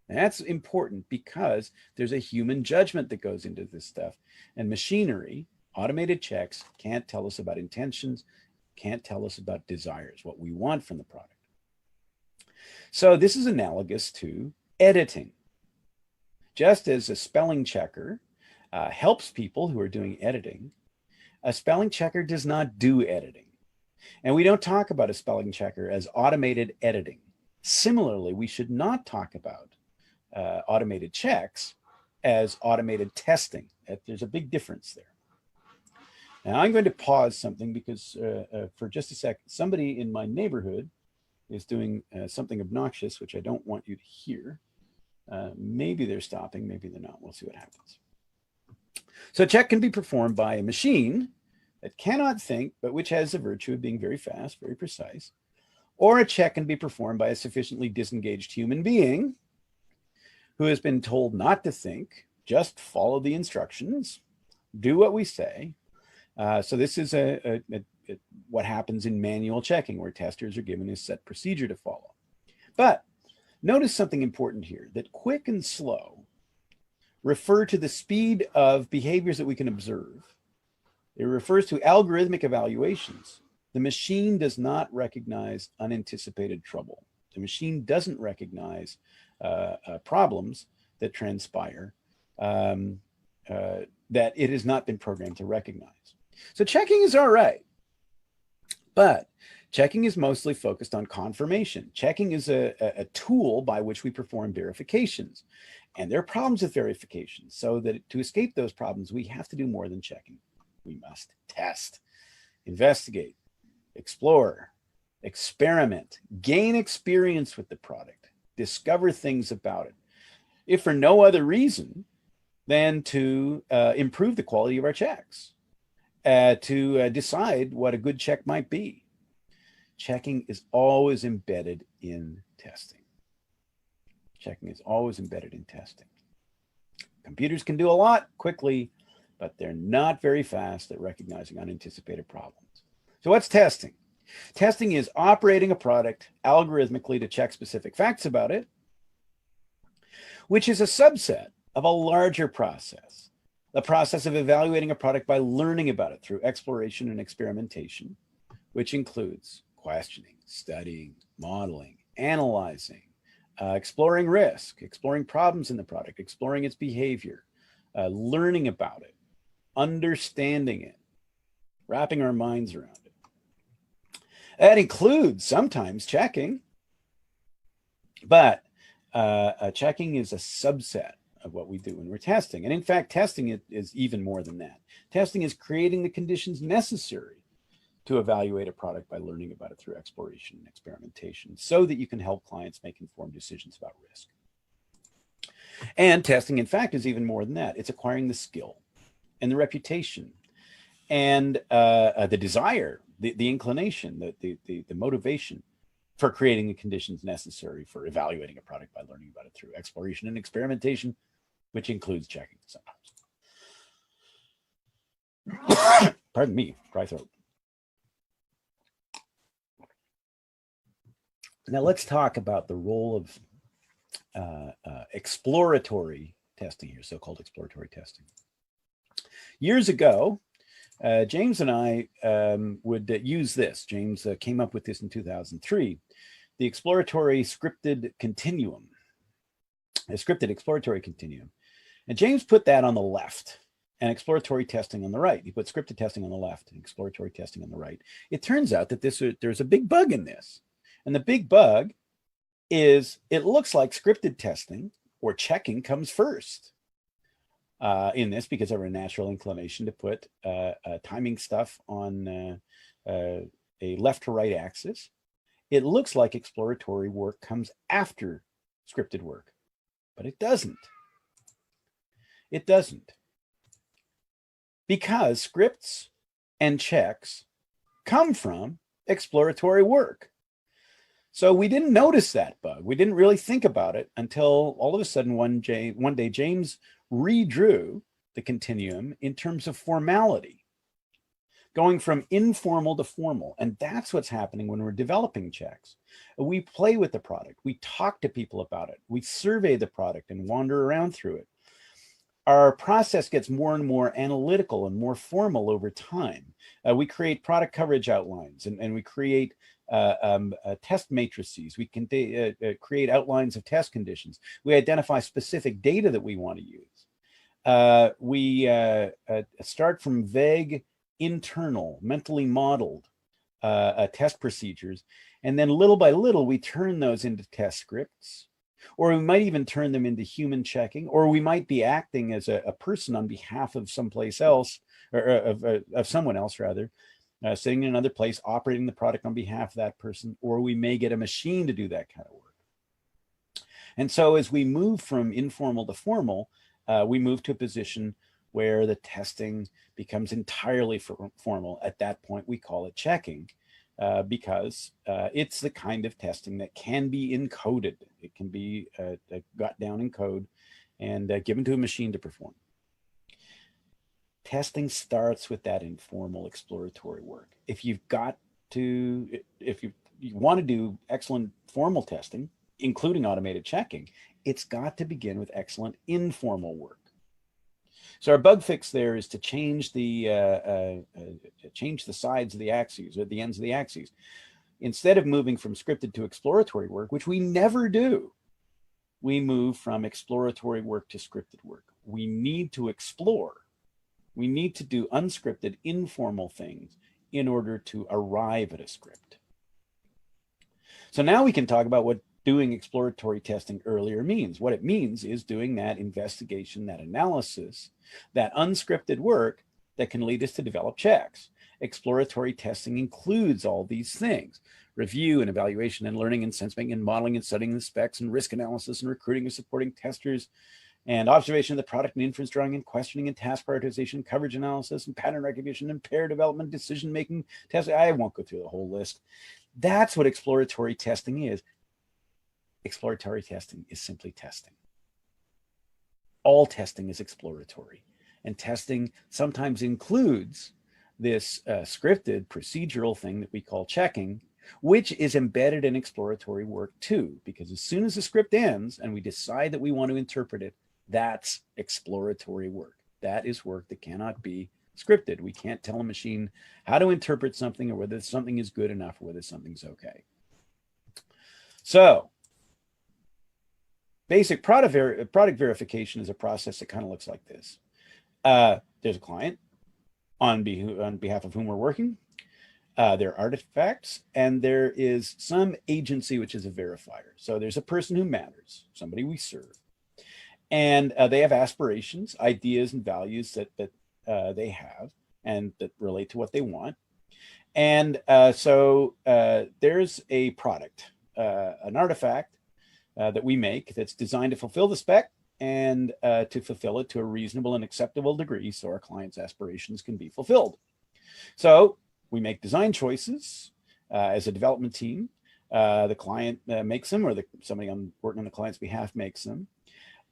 And that's important because there's a human judgment that goes into this stuff. And machinery, automated checks, can't tell us about intentions, can't tell us about desires, what we want from the product. So this is analogous to editing. Just as a spelling checker helps people who are doing editing. A spelling checker does not do editing. And we don't talk about a spelling checker as automated editing. Similarly, we should not talk about automated checks as automated testing. There's a big difference there. Now I'm going to pause something because for just a second, somebody in my neighborhood is doing something obnoxious, which I don't want you to hear. Maybe they're stopping, maybe they're not. We'll see what happens. So a check can be performed by a machine that cannot think, but which has the virtue of being very fast, very precise. Or a check can be performed by a sufficiently disengaged human being who has been told not to think, just follow the instructions, do what we say. So this is what happens in manual checking, where testers are given a set procedure to follow. But notice something important here, that quick and slow refer to the speed of behaviors that we can observe. It refers to algorithmic evaluations. The machine does not recognize unanticipated trouble. The machine doesn't recognize problems that transpire that it has not been programmed to recognize. So checking is all right, but checking is mostly focused on confirmation. Checking is a tool by which we perform verifications. And there are problems with verifications. So that to escape those problems, we have to do more than checking. We must test, investigate, explore, experiment, gain experience with the product, discover things about it, if for no other reason than to improve the quality of our checks, to decide what a good check might be. Checking is always embedded in testing. Checking is always embedded in testing. Computers can do a lot quickly, but they're not very fast at recognizing unanticipated problems. So what's testing? Testing is operating a product algorithmically to check specific facts about it, which is a subset of a larger process, the process of evaluating a product by learning about it through exploration and experimentation, which includes questioning, studying, modeling, analyzing, exploring risk, exploring problems in the product, exploring its behavior, learning about it, understanding it, wrapping our minds around it. That includes sometimes checking, but checking is a subset of what we do when we're testing. And in fact, testing is even more than that. Testing is creating the conditions necessary to evaluate a product by learning about it through exploration and experimentation so that you can help clients make informed decisions about risk. And testing, in fact, is even more than that. It's acquiring the skill and the reputation and the desire, the inclination, the motivation for creating the conditions necessary for evaluating a product by learning about it through exploration and experimentation, which includes checking sometimes. Pardon me, dry throat. Now let's talk about the role of exploratory testing here, so-called exploratory testing. Years ago, James and I would use this. James came up with this in 2003, the exploratory scripted continuum, a scripted exploratory continuum. And James put that on the left and exploratory testing on the right. He put scripted testing on the left and exploratory testing on the right. It turns out that there's a big bug in this. And the big bug is it looks like scripted testing or checking comes first in this because of our natural inclination to put timing stuff on a left to right axis. It looks like exploratory work comes after scripted work, but it doesn't. It doesn't. Because scripts and checks come from exploratory work. So we didn't notice that bug. We didn't really think about it until all of a sudden one day James redrew the continuum in terms of formality, going from informal to formal. And that's what's happening when we're developing checks. We play with the product. We talk to people about it. We survey the product and wander around through it. Our process gets more and more analytical and more formal over time. We create product coverage outlines and we create test matrices. We can create outlines of test conditions. We identify specific data that we want to use. We start from vague, internal, mentally modeled test procedures. And then little by little, we turn those into test scripts, or we might even turn them into human checking, or we might be acting as a person on behalf of someplace else, or of someone else rather, sitting in another place, operating the product on behalf of that person, or we may get a machine to do that kind of work. And so as we move from informal to formal, we move to a position where the testing becomes entirely formal. At that point, we call it checking, because it's the kind of testing that can be encoded. It can be got down in code and given to a machine to perform. Testing starts with that informal exploratory work. If you want to do excellent formal testing, including automated checking, it's got to begin with excellent informal work. So our bug fix there is to change the sides of the axes, or the ends of the axes. Instead of moving from scripted to exploratory work, which we never do, we move from exploratory work to scripted work. We need to explore. We need to do unscripted, informal things in order to arrive at a script. So now we can talk about what doing exploratory testing earlier means. What it means is doing that investigation, that analysis, that unscripted work that can lead us to develop checks. Exploratory testing includes all these things: review and evaluation and learning and sense making and modeling and studying the specs and risk analysis and recruiting and supporting testers and observation of the product and inference drawing and questioning and task prioritization, coverage analysis and pattern recognition and pair development, decision making, testing. I won't go through the whole list. That's what exploratory testing is. Exploratory testing is simply testing. All testing is exploratory, and testing sometimes includes this scripted procedural thing that we call checking, which is embedded in exploratory work too, because as soon as the script ends and we decide that we want to interpret it, that's exploratory work. That is work that cannot be scripted. We can't tell a machine how to interpret something, or whether something is good enough, or whether something's okay. So basic product verification is a process that kind of looks like this. There's a client on behalf of whom we're working. There are artifacts, and there is some agency, which is a verifier. So there's a person who matters, somebody we serve. And they have aspirations, ideas, and values that they have, and that relate to what they want. And so there's a product, an artifact that we make that's designed to fulfill the spec and to fulfill it to a reasonable and acceptable degree so our client's aspirations can be fulfilled. So we make design choices as a development team. The client makes them, or somebody working on the client's behalf makes them,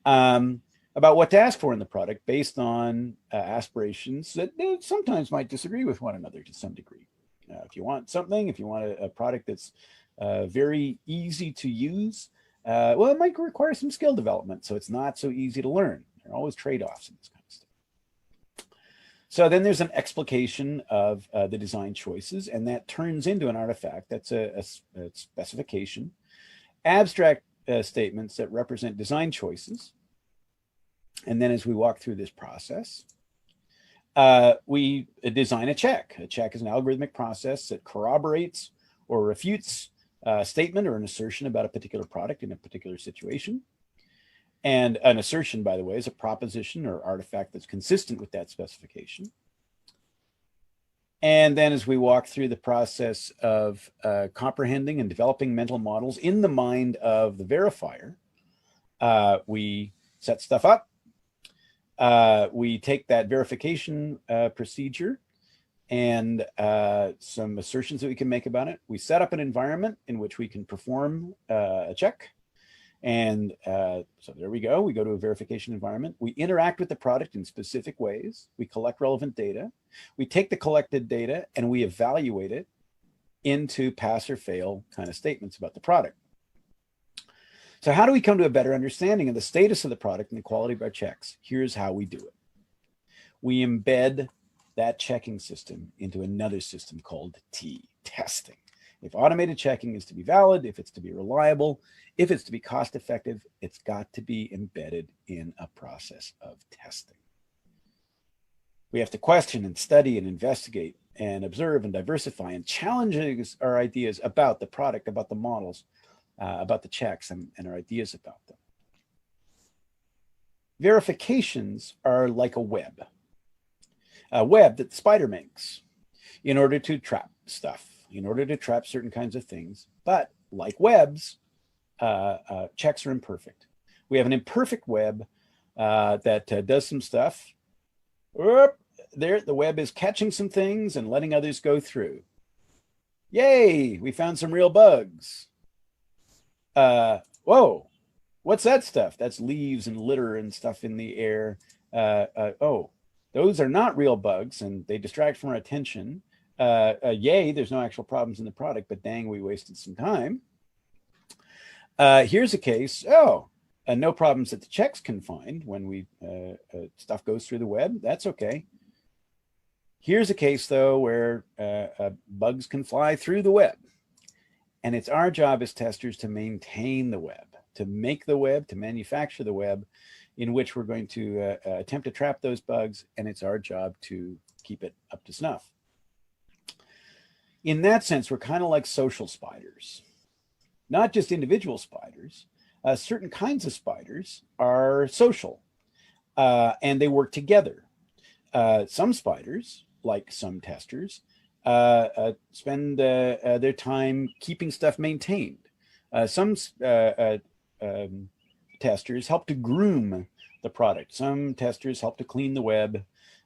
about what to ask for in the product based on aspirations that sometimes might disagree with one another to some degree. If you want a product that's very easy to use, well, it might require some skill development, so it's not so easy to learn. There are always trade-offs in this kind of stuff. So then there's an explication of the design choices, and that turns into an artifact. That's a specification, abstract statements that represent design choices. And then as we walk through this process, we design a check. A check is an algorithmic process that corroborates or refutes a statement or an assertion about a particular product in a particular situation. And an assertion, by the way, is a proposition or artifact that's consistent with that specification. And then as we walk through the process of comprehending and developing mental models in the mind of the verifier, we set stuff up. We take that verification procedure and some assertions that we can make about it. We set up an environment in which we can perform a check. And so there we go. We go to a verification environment. We interact with the product in specific ways. We collect relevant data. We take the collected data and we evaluate it into pass or fail kind of statements about the product. So how do we come to a better understanding of the status of the product and the quality of our checks? Here's how we do it. We embed that checking system into another system called testing. If automated checking is to be valid, if it's to be reliable, if it's to be cost effective, it's got to be embedded in a process of testing. We have to question and study and investigate and observe and diversify and challenge our ideas about the product, about the models, about the checks, and our ideas about them. Verifications are like a web that the spider makes in order to trap stuff, in order to trap certain kinds of things. But like webs, checks are imperfect. We have an imperfect web that does some stuff. There, the web is catching some things and letting others go through. Yay, we found some real bugs. Whoa, what's that stuff? That's leaves and litter and stuff in the air. Oh, those are not real bugs and they distract from our attention. Yay, there's no actual problems in the product, but dang, we wasted some time. Here's a case. No problems that the checks can find when stuff goes through the web. That's okay. Here's a case, though, where bugs can fly through the web. And it's our job as testers to maintain the web, to make the web, to manufacture the web in which we're going to attempt to trap those bugs. And it's our job to keep it up to snuff. In that sense, we're kind of like social spiders, not just individual spiders. Certain kinds of spiders are social and they work together. Some spiders, like some testers, spend their time keeping stuff maintained. Some testers help to groom the product. Some testers help to clean the web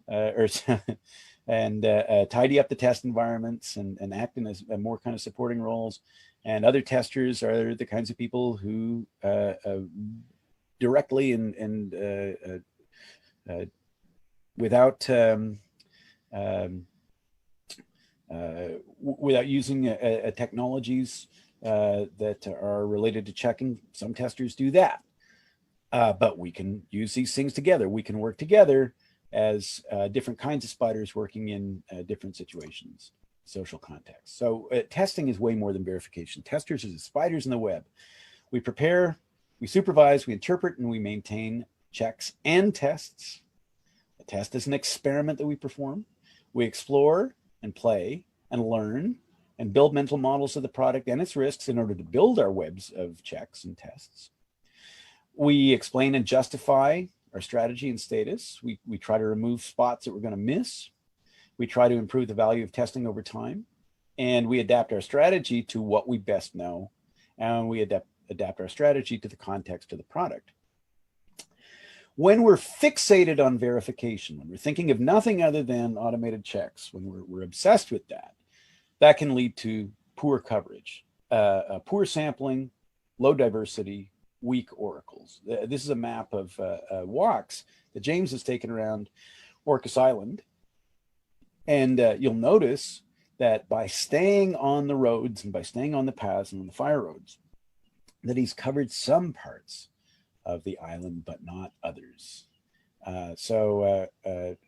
and tidy up the test environments and act in more kind of supporting roles. And other testers are the kinds of people who directly and without using technologies that are related to checking. Some testers do that, but we can use these things together. We can work together as different kinds of spiders working in different situations, social contexts. So testing is way more than verification. Testers are the spiders in the web. We prepare, we supervise, we interpret, and we maintain checks and tests. A test is an experiment that we perform. We explore and play and learn and build mental models of the product and its risks in order to build our webs of checks and tests. We explain and justify our strategy and status. We try to remove spots that we're going to miss. We try to improve the value of testing over time. And we adapt our strategy to what we best know. And we adapt our strategy to the context of the product. When we're fixated on verification, when we're thinking of nothing other than automated checks, when we're obsessed with that, that can lead to poor coverage, poor sampling, low diversity, weak oracles. This is a map of walks that James has taken around Orcas Island. And you'll notice that by staying on the roads and by staying on the paths and on the fire roads, that he's covered some parts of the island, but not others. So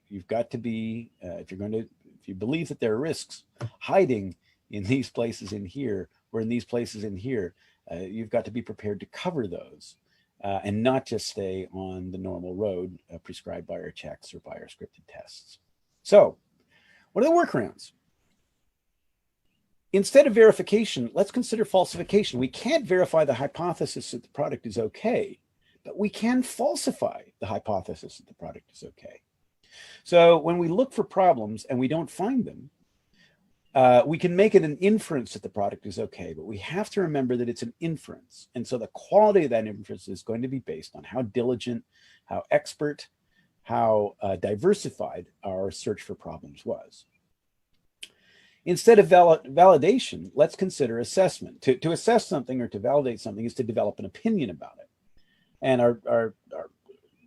you've got to be, if you believe that there are risks hiding in these places in here or in these places in here, you've got to be prepared to cover those and not just stay on the normal road prescribed by our checks or by our scripted tests. So what are the workarounds? Instead of verification, let's consider falsification. We can't verify the hypothesis that the product is okay, but we can falsify the hypothesis that the product is okay. So when we look for problems and we don't find them, we can make it an inference that the product is okay, but we have to remember that it's an inference. And so the quality of that inference is going to be based on how diligent, how expert, how diversified our search for problems was. Instead of validation, let's consider assessment. To assess something or to validate something is to develop an opinion about it. And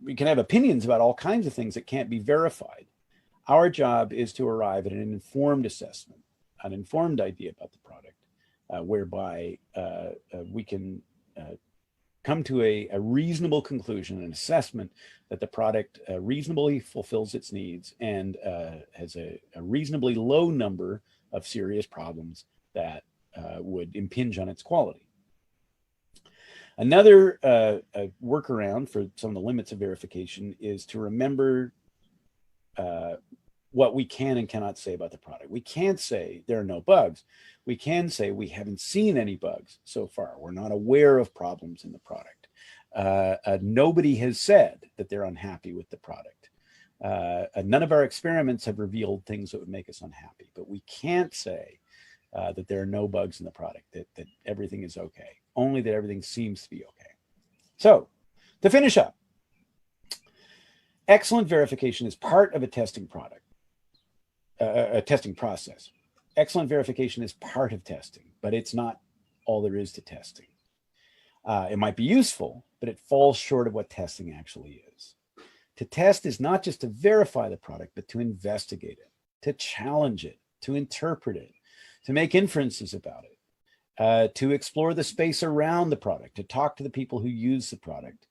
we can have opinions about all kinds of things that can't be verified. Our job is to arrive at an informed assessment, an informed idea about the product, whereby we can come to a reasonable conclusion, an assessment that the product reasonably fulfills its needs and has a reasonably low number of serious problems that would impinge on its quality. Another workaround for some of the limits of verification is to remember what we can and cannot say about the product. We can't say there are no bugs. We can say we haven't seen any bugs so far. We're not aware of problems in the product. Nobody has said that they're unhappy with the product. None of our experiments have revealed things that would make us unhappy, but we can't say that there are no bugs in the product, that everything is okay, only that everything seems to be okay. So to finish up, excellent verification is part of a testing product, a testing process. Excellent verification is part of testing, but it's not all there is to testing. It might be useful, but it falls short of what testing actually is. To test is not just to verify the product, but to investigate it, to challenge it, to interpret it, to make inferences about it, to explore the space around the product, to talk to the people who use the product,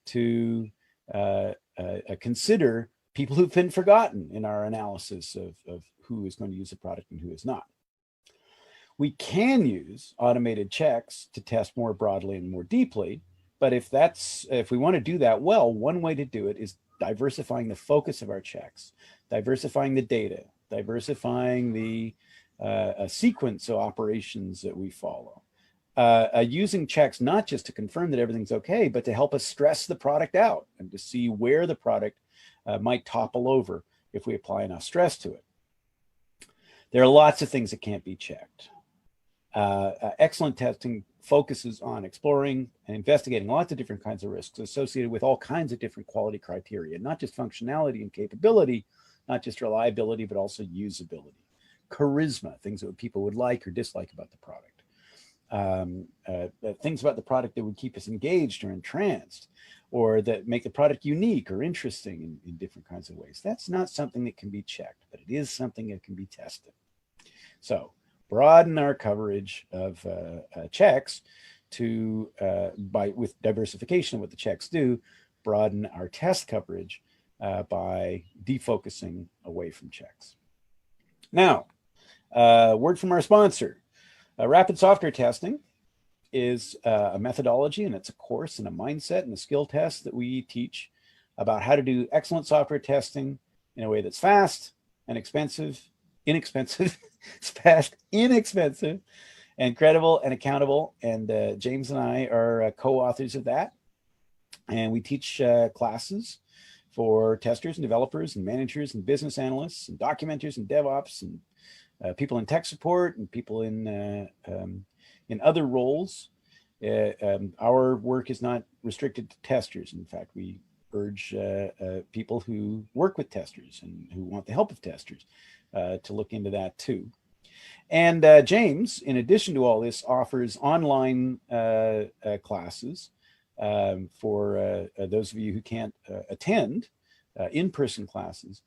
to consider people who've been forgotten in our analysis of who is going to use the product and who is not. We can use automated checks to test more broadly and more deeply, but if we want to do that well, one way to do it is diversifying the focus of our checks, diversifying the data, diversifying the sequence of operations that we follow, using checks not just to confirm that everything's okay, but to help us stress the product out and to see where the product might topple over if we apply enough stress to it. There are lots of things that can't be checked. Excellent testing focuses on exploring and investigating lots of different kinds of risks associated with all kinds of different quality criteria, not just functionality and capability, not just reliability, but also usability, charisma, things that people would like or dislike about the product, things about the product that would keep us engaged or entranced, or that make the product unique or interesting in different kinds of ways. That's not something that can be checked, but it is something that can be tested. So broaden our coverage of checks to, with diversification of what the checks do, broaden our test coverage by defocusing away from checks. Now, word from our sponsor. Rapid software testing is a methodology, and it's a course and a mindset and a skill test that we teach about how to do excellent software testing in a way that's fast and inexpensive, it's fast, inexpensive, and credible and accountable. And James and I are co-authors of that. And we teach classes for testers and developers and managers and business analysts and documenters and DevOps and people in tech support and people in other roles. Our work is not restricted to testers. In fact, we urge people who work with testers and who want the help of testers to look into that too. And James, in addition to all this, offers online classes for those of you who can't attend in-person classes.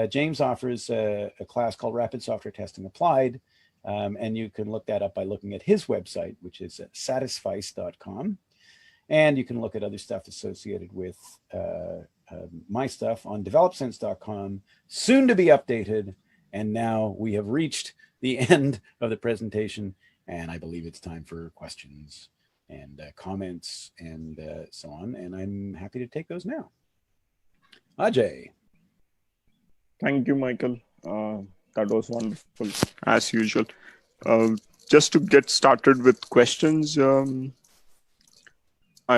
James offers a class called Rapid Software Testing Applied, and you can look that up by looking at his website, which is satisfice.com. And you can look at other stuff associated with my stuff on developsense.com, soon to be updated. And now we have reached the end of the presentation, and I believe it's time for questions and comments and so on. And I'm happy to take those now. Ajay. Thank you, Michael. That was wonderful, as usual. Just to get started with questions, I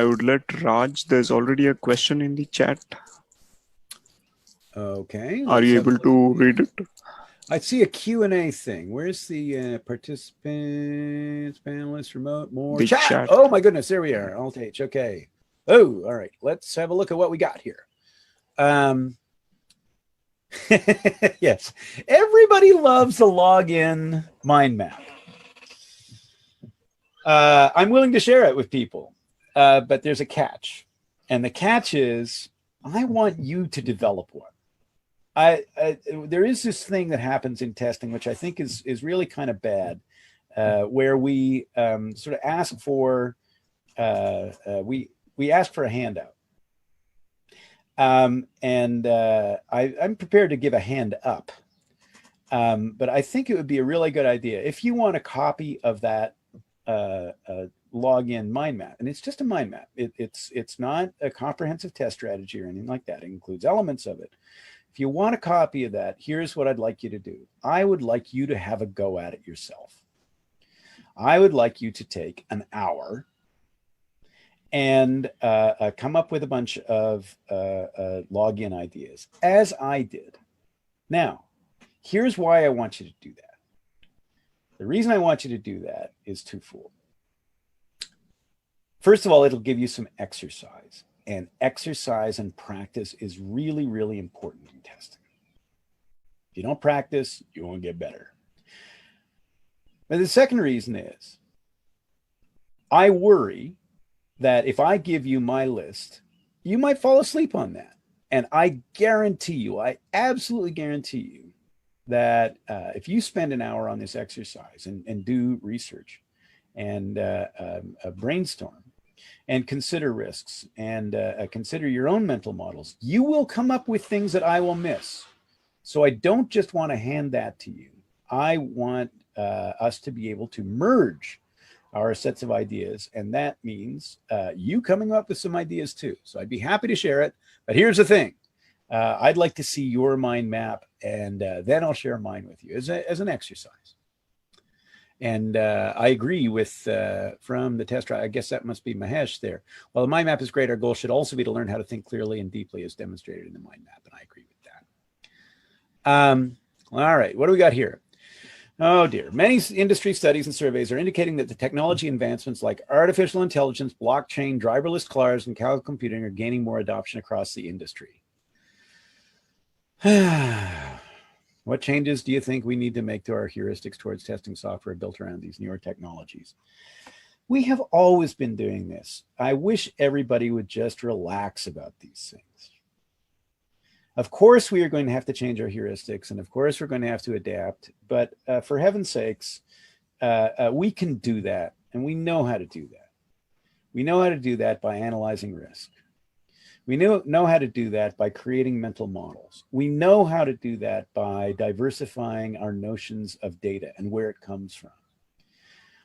would let Raj, there's already a question in the chat. Okay. Are you able to read it? I see a Q&A thing. Where's the participants, panelists, remote, more? The chat. Oh my goodness, there we are. Alt H, okay. Oh, all right. Let's have a look at what we got here. Yes, everybody loves a login mind map. I'm willing to share it with people, but there's a catch. And the catch is, I want you to develop one. There is this thing that happens in testing, which I think is really kind of bad, where we sort of ask for we ask for a handout, and I'm prepared to give a hand up, but I think it would be a really good idea if you want a copy of that login mind map, and it's just a mind map. It's not a comprehensive test strategy or anything like that. It includes elements of it. If you want a copy of that, here's what I'd like you to do. I would like you to have a go at it yourself. I would like you to take an hour and come up with a bunch of login ideas, as I did. Now, here's why I want you to do that. The reason I want you to do that is twofold. First of all, it'll give you some exercise, and exercise and practice is really, really important in testing. If you don't practice, you won't get better. But the second reason is I worry that if I give you my list, you might fall asleep on that. And I guarantee you, I absolutely guarantee you that if you spend an hour on this exercise and do research and brainstorm and consider risks and consider your own mental models, you will come up with things that I will miss. So I don't just want to hand that to you. I want us to be able to merge our sets of ideas. And that means you coming up with some ideas too. So I'd be happy to share it. But here's the thing. I'd like to see your mind map, and then I'll share mine with you as an exercise. And I agree with from the test trial. I guess that must be Mahesh there. While the mind map is great, our goal should also be to learn how to think clearly and deeply as demonstrated in the mind map. And I agree with that. All right, what do we got here? Oh dear. Many industry studies and surveys are indicating that the technology advancements like artificial intelligence, blockchain, driverless cars, and cloud computing are gaining more adoption across the industry. What changes do you think we need to make to our heuristics towards testing software built around these newer technologies? We have always been doing this. I wish everybody would just relax about these things. Of course, we are going to have to change our heuristics, and of course, we're going to have to adapt. But for heaven's sakes, we can do that, and we know how to do that. We know how to do that by analyzing risk. We know how to do that by creating mental models. We know how to do that by diversifying our notions of data and where it comes from.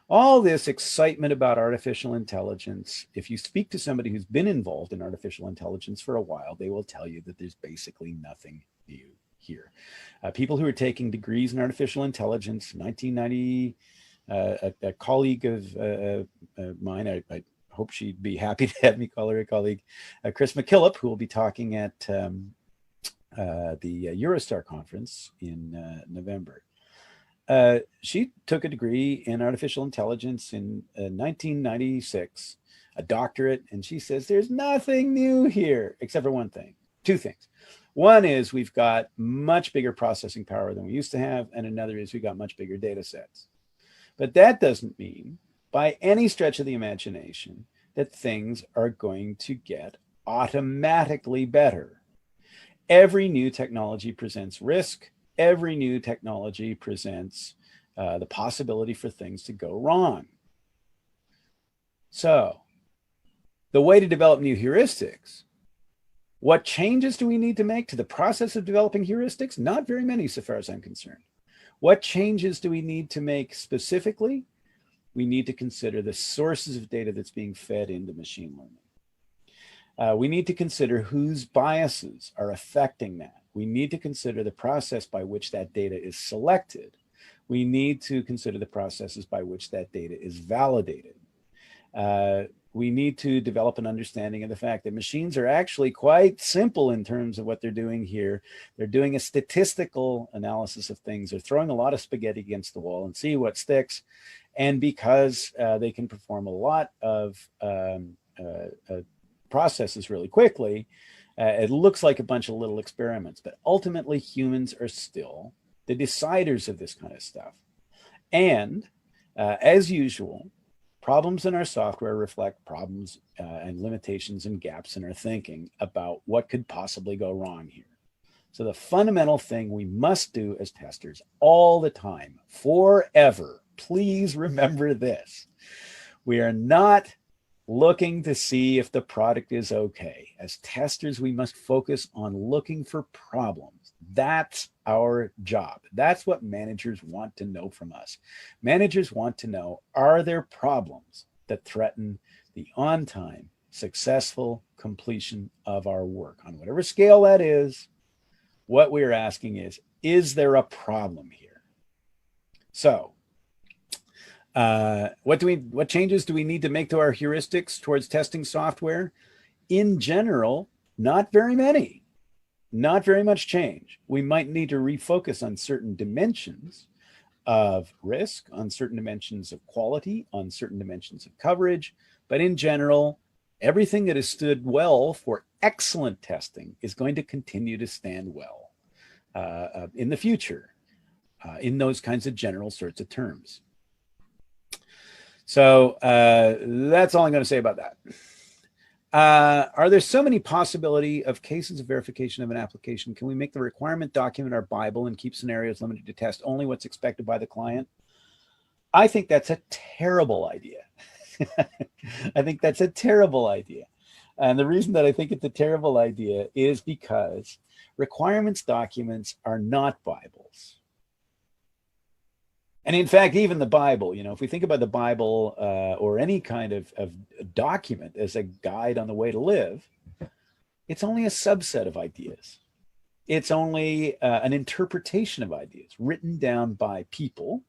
All this excitement about artificial intelligence, if you speak to somebody who's been involved in artificial intelligence for a while, they will tell you that there's basically nothing new here. People who are taking degrees in artificial intelligence, 1990, a colleague of mine, I hope she'd be happy to have me call her a colleague, Chris McKillop, who will be talking at the Eurostar conference in November. She took a degree in artificial intelligence in 1996, a doctorate, and she says there's nothing new here except for one thing, two things. One is we've got much bigger processing power than we used to have, and another is we got much bigger data sets. But that doesn't mean by any stretch of the imagination that things are going to get automatically better. Every new technology presents risk. Every new technology presents the possibility for things to go wrong. So the way to develop new heuristics, what changes do we need to make to the process of developing heuristics? Not very many, so far as I'm concerned. What changes do we need to make specifically? We need to consider the sources of data that's being fed into machine learning. We need to consider whose biases are affecting that. We need to consider the process by which that data is selected. We need to consider the processes by which that data is validated. We need to develop an understanding of the fact that machines are actually quite simple in terms of what they're doing here. They're doing a statistical analysis of things. They're throwing a lot of spaghetti against the wall and see what sticks. And because they can perform a lot of processes really quickly, it looks like a bunch of little experiments, but ultimately humans are still the deciders of this kind of stuff. And as usual, problems in our software reflect problems and limitations and gaps in our thinking about what could possibly go wrong here. So the fundamental thing we must do as testers all the time, forever, please remember this. We are not looking to see if the product is okay. As testers, we must focus on looking for problems. That's our job. That's what managers want to know from us. Managers want to know, are there problems that threaten the on-time, successful completion of our work on whatever scale that is, What we're asking is there a problem here? So what changes do we need to make to our heuristics towards testing software? In general, not very many, not very much change. We might need to refocus on certain dimensions of risk, on certain dimensions of quality, on certain dimensions of coverage. But in general, everything that has stood well for excellent testing is going to continue to stand well in the future, in those kinds of general sorts of terms. So that's all I'm going to say about that. Are there so many possibility of cases of verification of an application? Can we make the requirement document our Bible and keep scenarios limited to test only what's expected by the client? I think that's a terrible idea. I think that's a terrible idea. And the reason that I think it's a terrible idea is because requirements documents are not Bibles. And in fact, even the Bible, if we think about the Bible or any kind of document as a guide on the way to live, it's only a subset of ideas. It's only an interpretation of ideas written down by people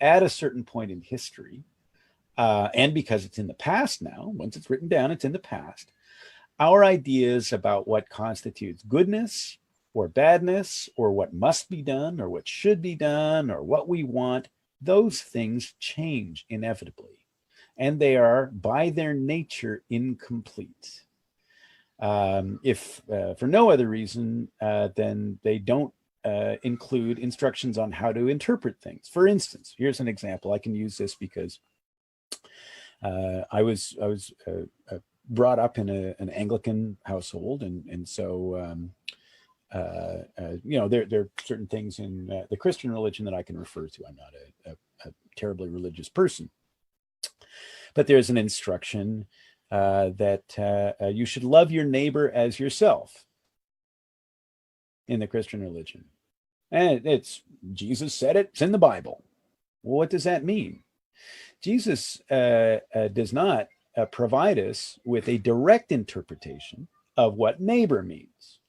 at a certain point in history. And because it's in the past now, once it's written down, it's in the past. Our ideas about what constitutes goodness or badness, or what must be done, or what should be done, or what we want, those things change inevitably. And they are, by their nature, incomplete. If for no other reason, then they don't include instructions on how to interpret things. For instance, here's an example. I can use this because I was brought up in an Anglican household, and so there are certain things in the Christian religion that I can refer to. I'm not a terribly religious person, but there's an instruction that you should love your neighbor as yourself in the Christian religion. And Jesus said it, it's in the Bible. Well, what does that mean? Jesus does not provide us with a direct interpretation of what neighbor means.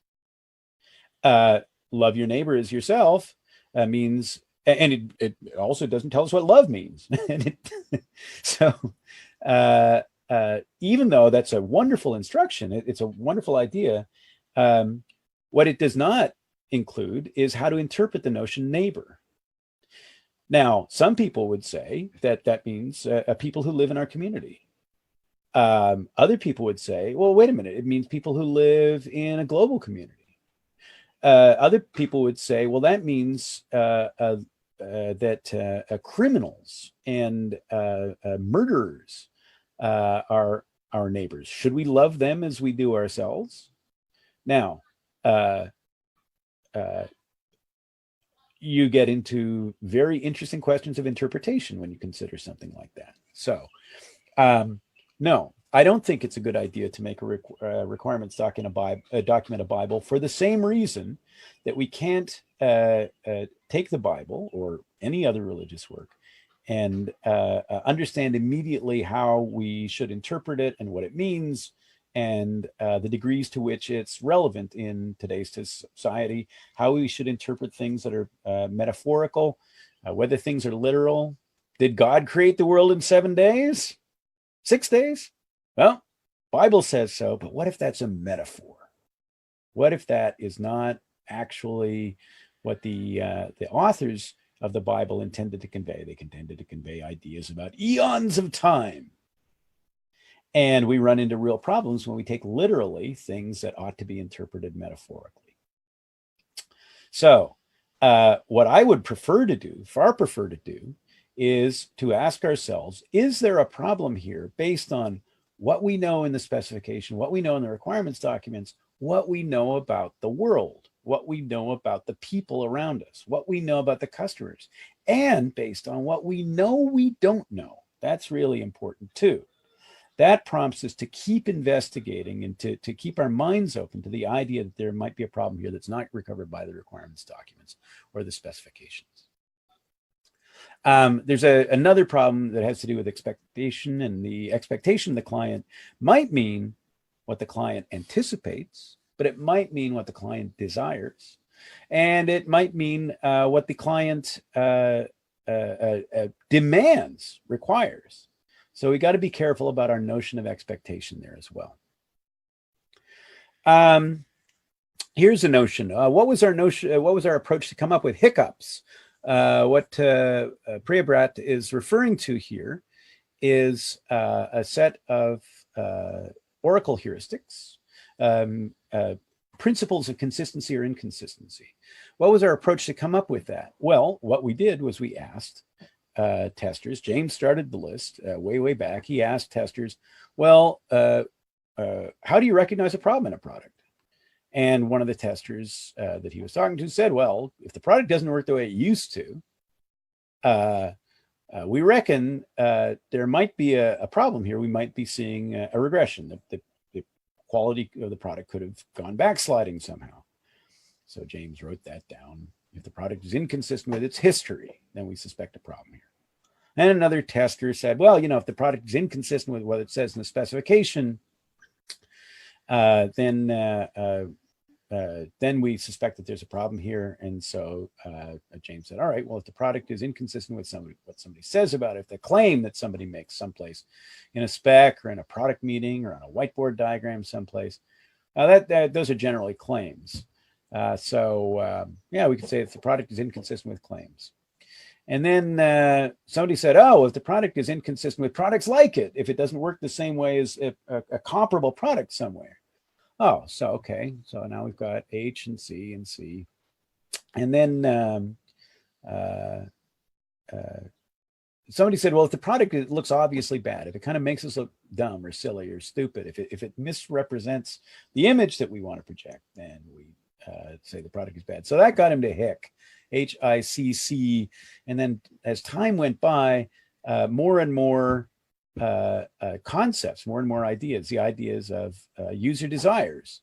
Love your neighbor as yourself means, and it also doesn't tell us what love means. So even though that's a wonderful instruction, it's a wonderful idea, what it does not include is how to interpret the notion neighbor. Now, some people would say that means people who live in our community. Other people would say, well, wait a minute, it means people who live in a global community. Other people would say, well, that means that criminals and murderers are our neighbors. Should we love them as we do ourselves? Now, you get into very interesting questions of interpretation when you consider something like that. So, no, I don't think it's a good idea to make a requirements document a Bible for the same reason that we can't take the Bible or any other religious work and understand immediately how we should interpret it and what it means and the degrees to which it's relevant in today's society, how we should interpret things that are metaphorical, whether things are literal. Did God create the world in 7 days? 6 days? Well, Bible says so, but what if that's a metaphor? What if that is not actually what the authors of the Bible intended to convey? They intended to convey ideas about eons of time. And we run into real problems when we take literally things that ought to be interpreted metaphorically. So what I would prefer to do, far prefer to do, is to ask ourselves, is there a problem here based on what we know in the specification, what we know in the requirements documents, what we know about the world, what we know about the people around us, what we know about the customers, and based on what we know we don't know. That's really important too. That prompts us to keep investigating and to keep our minds open to the idea that there might be a problem here that's not recovered by the requirements documents or the specifications. There's another problem that has to do with expectation, and the expectation of the client might mean what the client anticipates, but it might mean what the client desires. and it might mean what the client demands, requires. So we got to be careful about our notion of expectation there as well. Here's a notion. What was our notion? What was our approach to come up with hiccups? What Priyabrat is referring to here is a set of oracle heuristics, principles of consistency or inconsistency. What was our approach to come up with that? Well, what we did was we asked testers. James started the list way back. He asked testers, well, how do you recognize a problem in a product? And one of the testers that he was talking to said, well, if the product doesn't work the way it used to, we reckon there might be a problem here. We might be seeing a regression. The quality of the product could have gone backsliding somehow. So James wrote that down. If the product is inconsistent with its history, then we suspect a problem here. And another tester said, well, if the product is inconsistent with what it says in the specification, then we suspect that there's a problem here. And so James said, all right, well, if the product is inconsistent with what somebody says about it, if the claim that somebody makes someplace in a spec or in a product meeting or on a whiteboard diagram someplace, those are generally claims. Yeah, we could say if the product is inconsistent with claims. And then somebody said, oh, if the product is inconsistent with products like it, if it doesn't work the same way as a comparable product somewhere. Oh, so, okay. So now we've got H and C and C. And then somebody said, well, if the product looks obviously bad, if it kind of makes us look dumb or silly or stupid, if it misrepresents the image that we want to project, then we say the product is bad. So that got him to HICC, HICC. And then as time went by, more and more concepts, more and more ideas, the ideas of user desires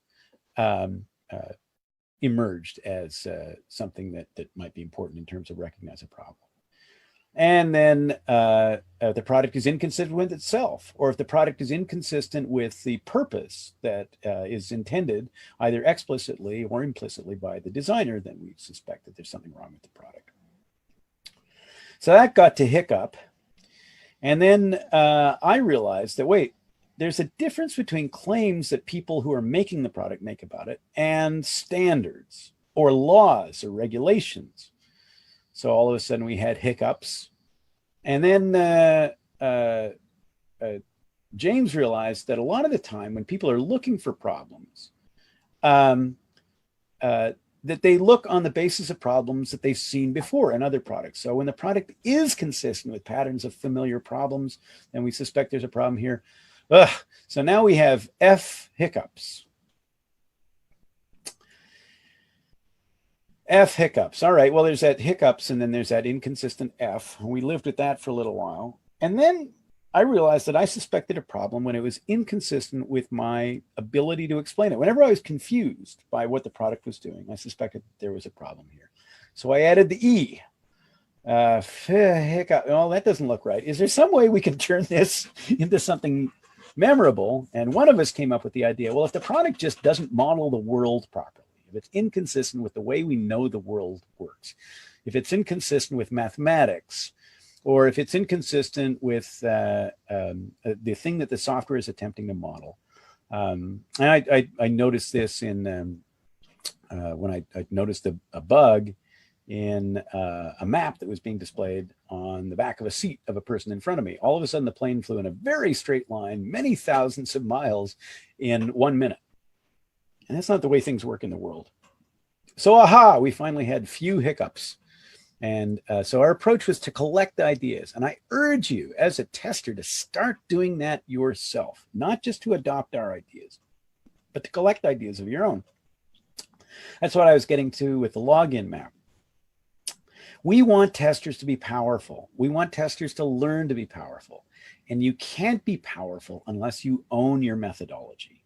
emerged as something that might be important in terms of recognizing a problem. And then the product is inconsistent with itself, or if the product is inconsistent with the purpose that is intended either explicitly or implicitly by the designer, then we suspect that there's something wrong with the product. So that got to hiccup. And then I realized that, wait, there's a difference between claims that people who are making the product make about it and standards or laws or regulations. So all of a sudden we had hiccups. And then James realized that a lot of the time when people are looking for problems, that they look on the basis of problems that they've seen before in other products. So when the product is consistent with patterns of familiar problems, then we suspect there's a problem here. So now we have F hiccups. F hiccups. All right, well, there's that hiccups and then there's that inconsistent F. We lived with that for a little while. And then I realized that I suspected a problem when it was inconsistent with my ability to explain it. Whenever I was confused by what the product was doing, I suspected there was a problem here. So I added the E. Hiccup. Oh, that doesn't look right. Is there some way we can turn this into something memorable? And one of us came up with the idea, well, if the product just doesn't model the world properly, if it's inconsistent with the way we know the world works, if it's inconsistent with mathematics, or if it's inconsistent with the thing that the software is attempting to model. And I noticed this in when I noticed a bug in a map that was being displayed on the back of a seat of a person in front of me. All of a sudden, the plane flew in a very straight line, many thousands of miles in 1 minute. And that's not the way things work in the world. So, aha, we finally had few hiccups. And so our approach was to collect ideas. And I urge you as a tester to start doing that yourself, not just to adopt our ideas, but to collect ideas of your own. That's what I was getting to with the login map. We want testers to be powerful. We want testers to learn to be powerful. And you can't be powerful unless you own your methodology,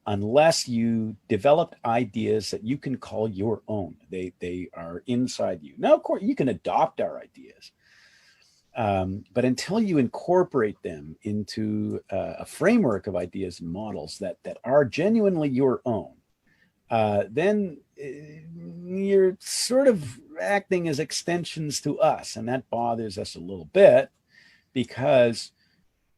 unless you developed ideas that you can call your own. They are inside you. Now, of course, you can adopt our ideas, but until you incorporate them into a framework of ideas and models that are genuinely your own, then you're sort of acting as extensions to us, and that bothers us a little bit because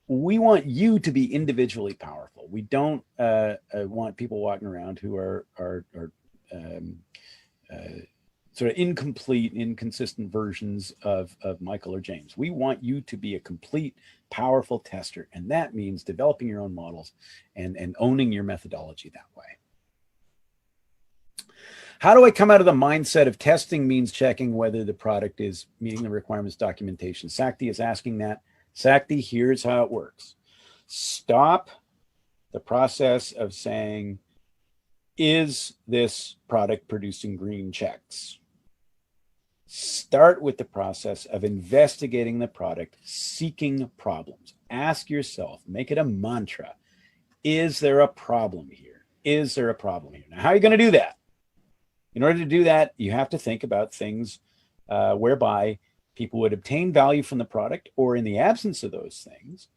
we want you to be individually powerful. We don't want people walking around who are sort of incomplete, inconsistent versions of Michael or James. We want you to be a complete, powerful tester, and that means developing your own models and owning your methodology that way. How do I come out of the mindset of testing means checking whether the product is meeting the requirements documentation? Sakti is asking that. Sakti, here's how it works. Stop the process of saying, is this product producing green checks? Start with the process of investigating the product, seeking problems. Ask yourself, make it a mantra. Is there a problem here? Is there a problem here? Now, how are you going to do that? In order to do that, you have to think about things whereby people would obtain value from the product, or in the absence of those things,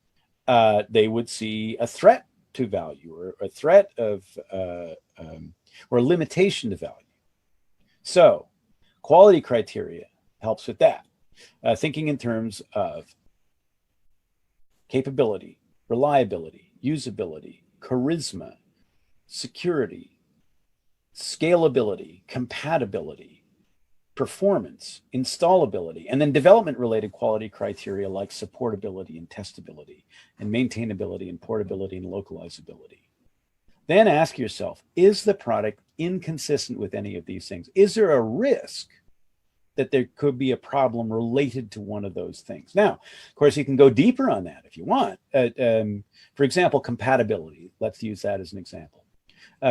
they would see a threat to value, or a threat of, or a limitation to value. So quality criteria helps with that. Thinking in terms of capability, reliability, usability, charisma, security, scalability, compatibility, performance, installability, and then development-related quality criteria like supportability and testability and maintainability and portability and localizability. Then ask yourself, is the product inconsistent with any of these things? Is there a risk that there could be a problem related to one of those things? Now, of course, you can go deeper on that if you want. For example, compatibility. Let's use that as an example.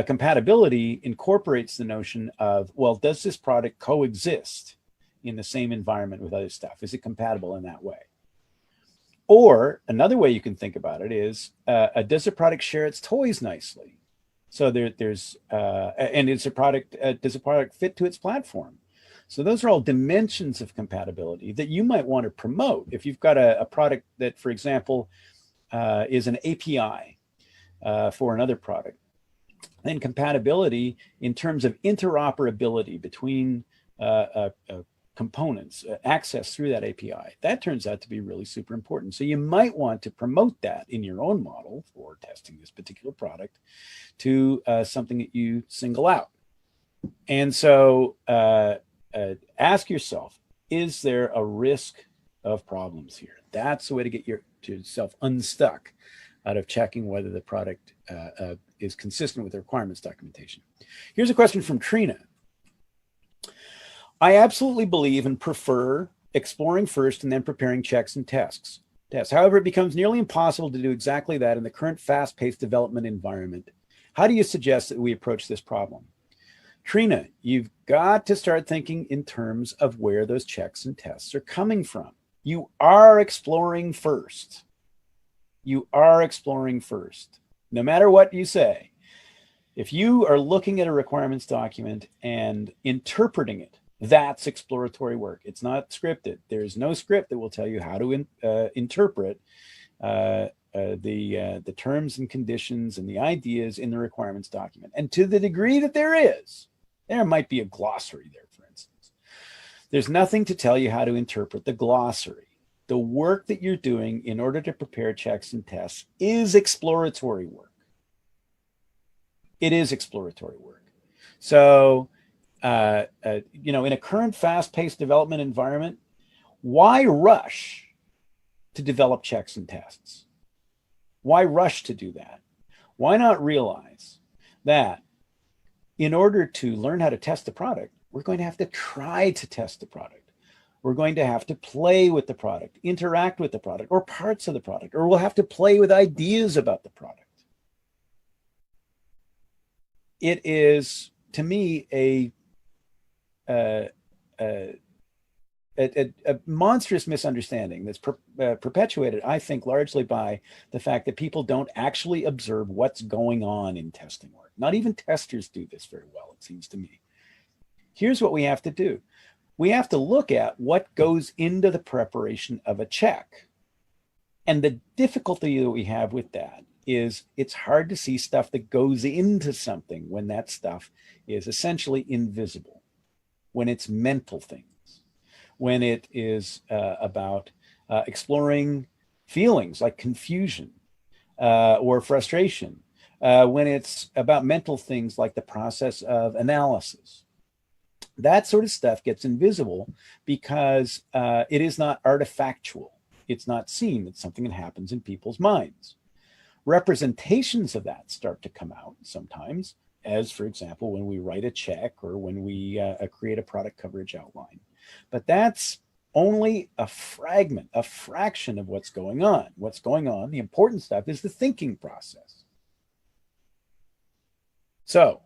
Compatibility incorporates the notion of, well, does this product coexist in the same environment with other stuff? Is it compatible in that way? Or another way you can think about it is, does the product share its toys nicely? So does a product fit to its platform? So those are all dimensions of compatibility that you might want to promote. If you've got a product that, for example, is an API for another product, then compatibility in terms of interoperability between components, access through that API, that turns out to be really super important. So you might want to promote that in your own model for testing this particular product to something that you single out. And so ask yourself, is there a risk of problems here? That's the way to get yourself unstuck out of checking whether the product is consistent with the requirements documentation. Here's a question from Trina. I absolutely believe and prefer exploring first and then preparing checks and tests. However, it becomes nearly impossible to do exactly that in the current fast-paced development environment. How do you suggest that we approach this problem? Trina, you've got to start thinking in terms of where those checks and tests are coming from. You are exploring first. You are exploring first. No matter what you say, if you are looking at a requirements document and interpreting it, that's exploratory work. It's not scripted. There's no script that will tell you how to interpret the terms and conditions and the ideas in the requirements document. And to the degree that there might be a glossary there, for instance. There's nothing to tell you how to interpret the glossary. The work that you're doing in order to prepare checks and tests is exploratory work. It is exploratory work. So, in a current fast-paced development environment, why rush to develop checks and tests? Why rush to do that? Why not realize that in order to learn how to test the product, we're going to have to try to test the product. We're going to have to play with the product, interact with the product or parts of the product, or we'll have to play with ideas about the product. It is, to me, a monstrous misunderstanding that's perpetuated, I think, largely by the fact that people don't actually observe what's going on in testing work. Not even testers do this very well, it seems to me. Here's what we have to do. We have to look at what goes into the preparation of a check. And the difficulty that we have with that is it's hard to see stuff that goes into something when that stuff is essentially invisible. when it's mental things, when it is about exploring feelings like confusion or frustration, when it's about mental things like the process of analysis. That sort of stuff gets invisible because it is not artifactual. It's not seen. It's something that happens in people's minds. Representations of that start to come out sometimes, as for example, when we write a check or when we create a product coverage outline. But that's only a fragment, a fraction of what's going on. What's going on, the important stuff, is the thinking process. So,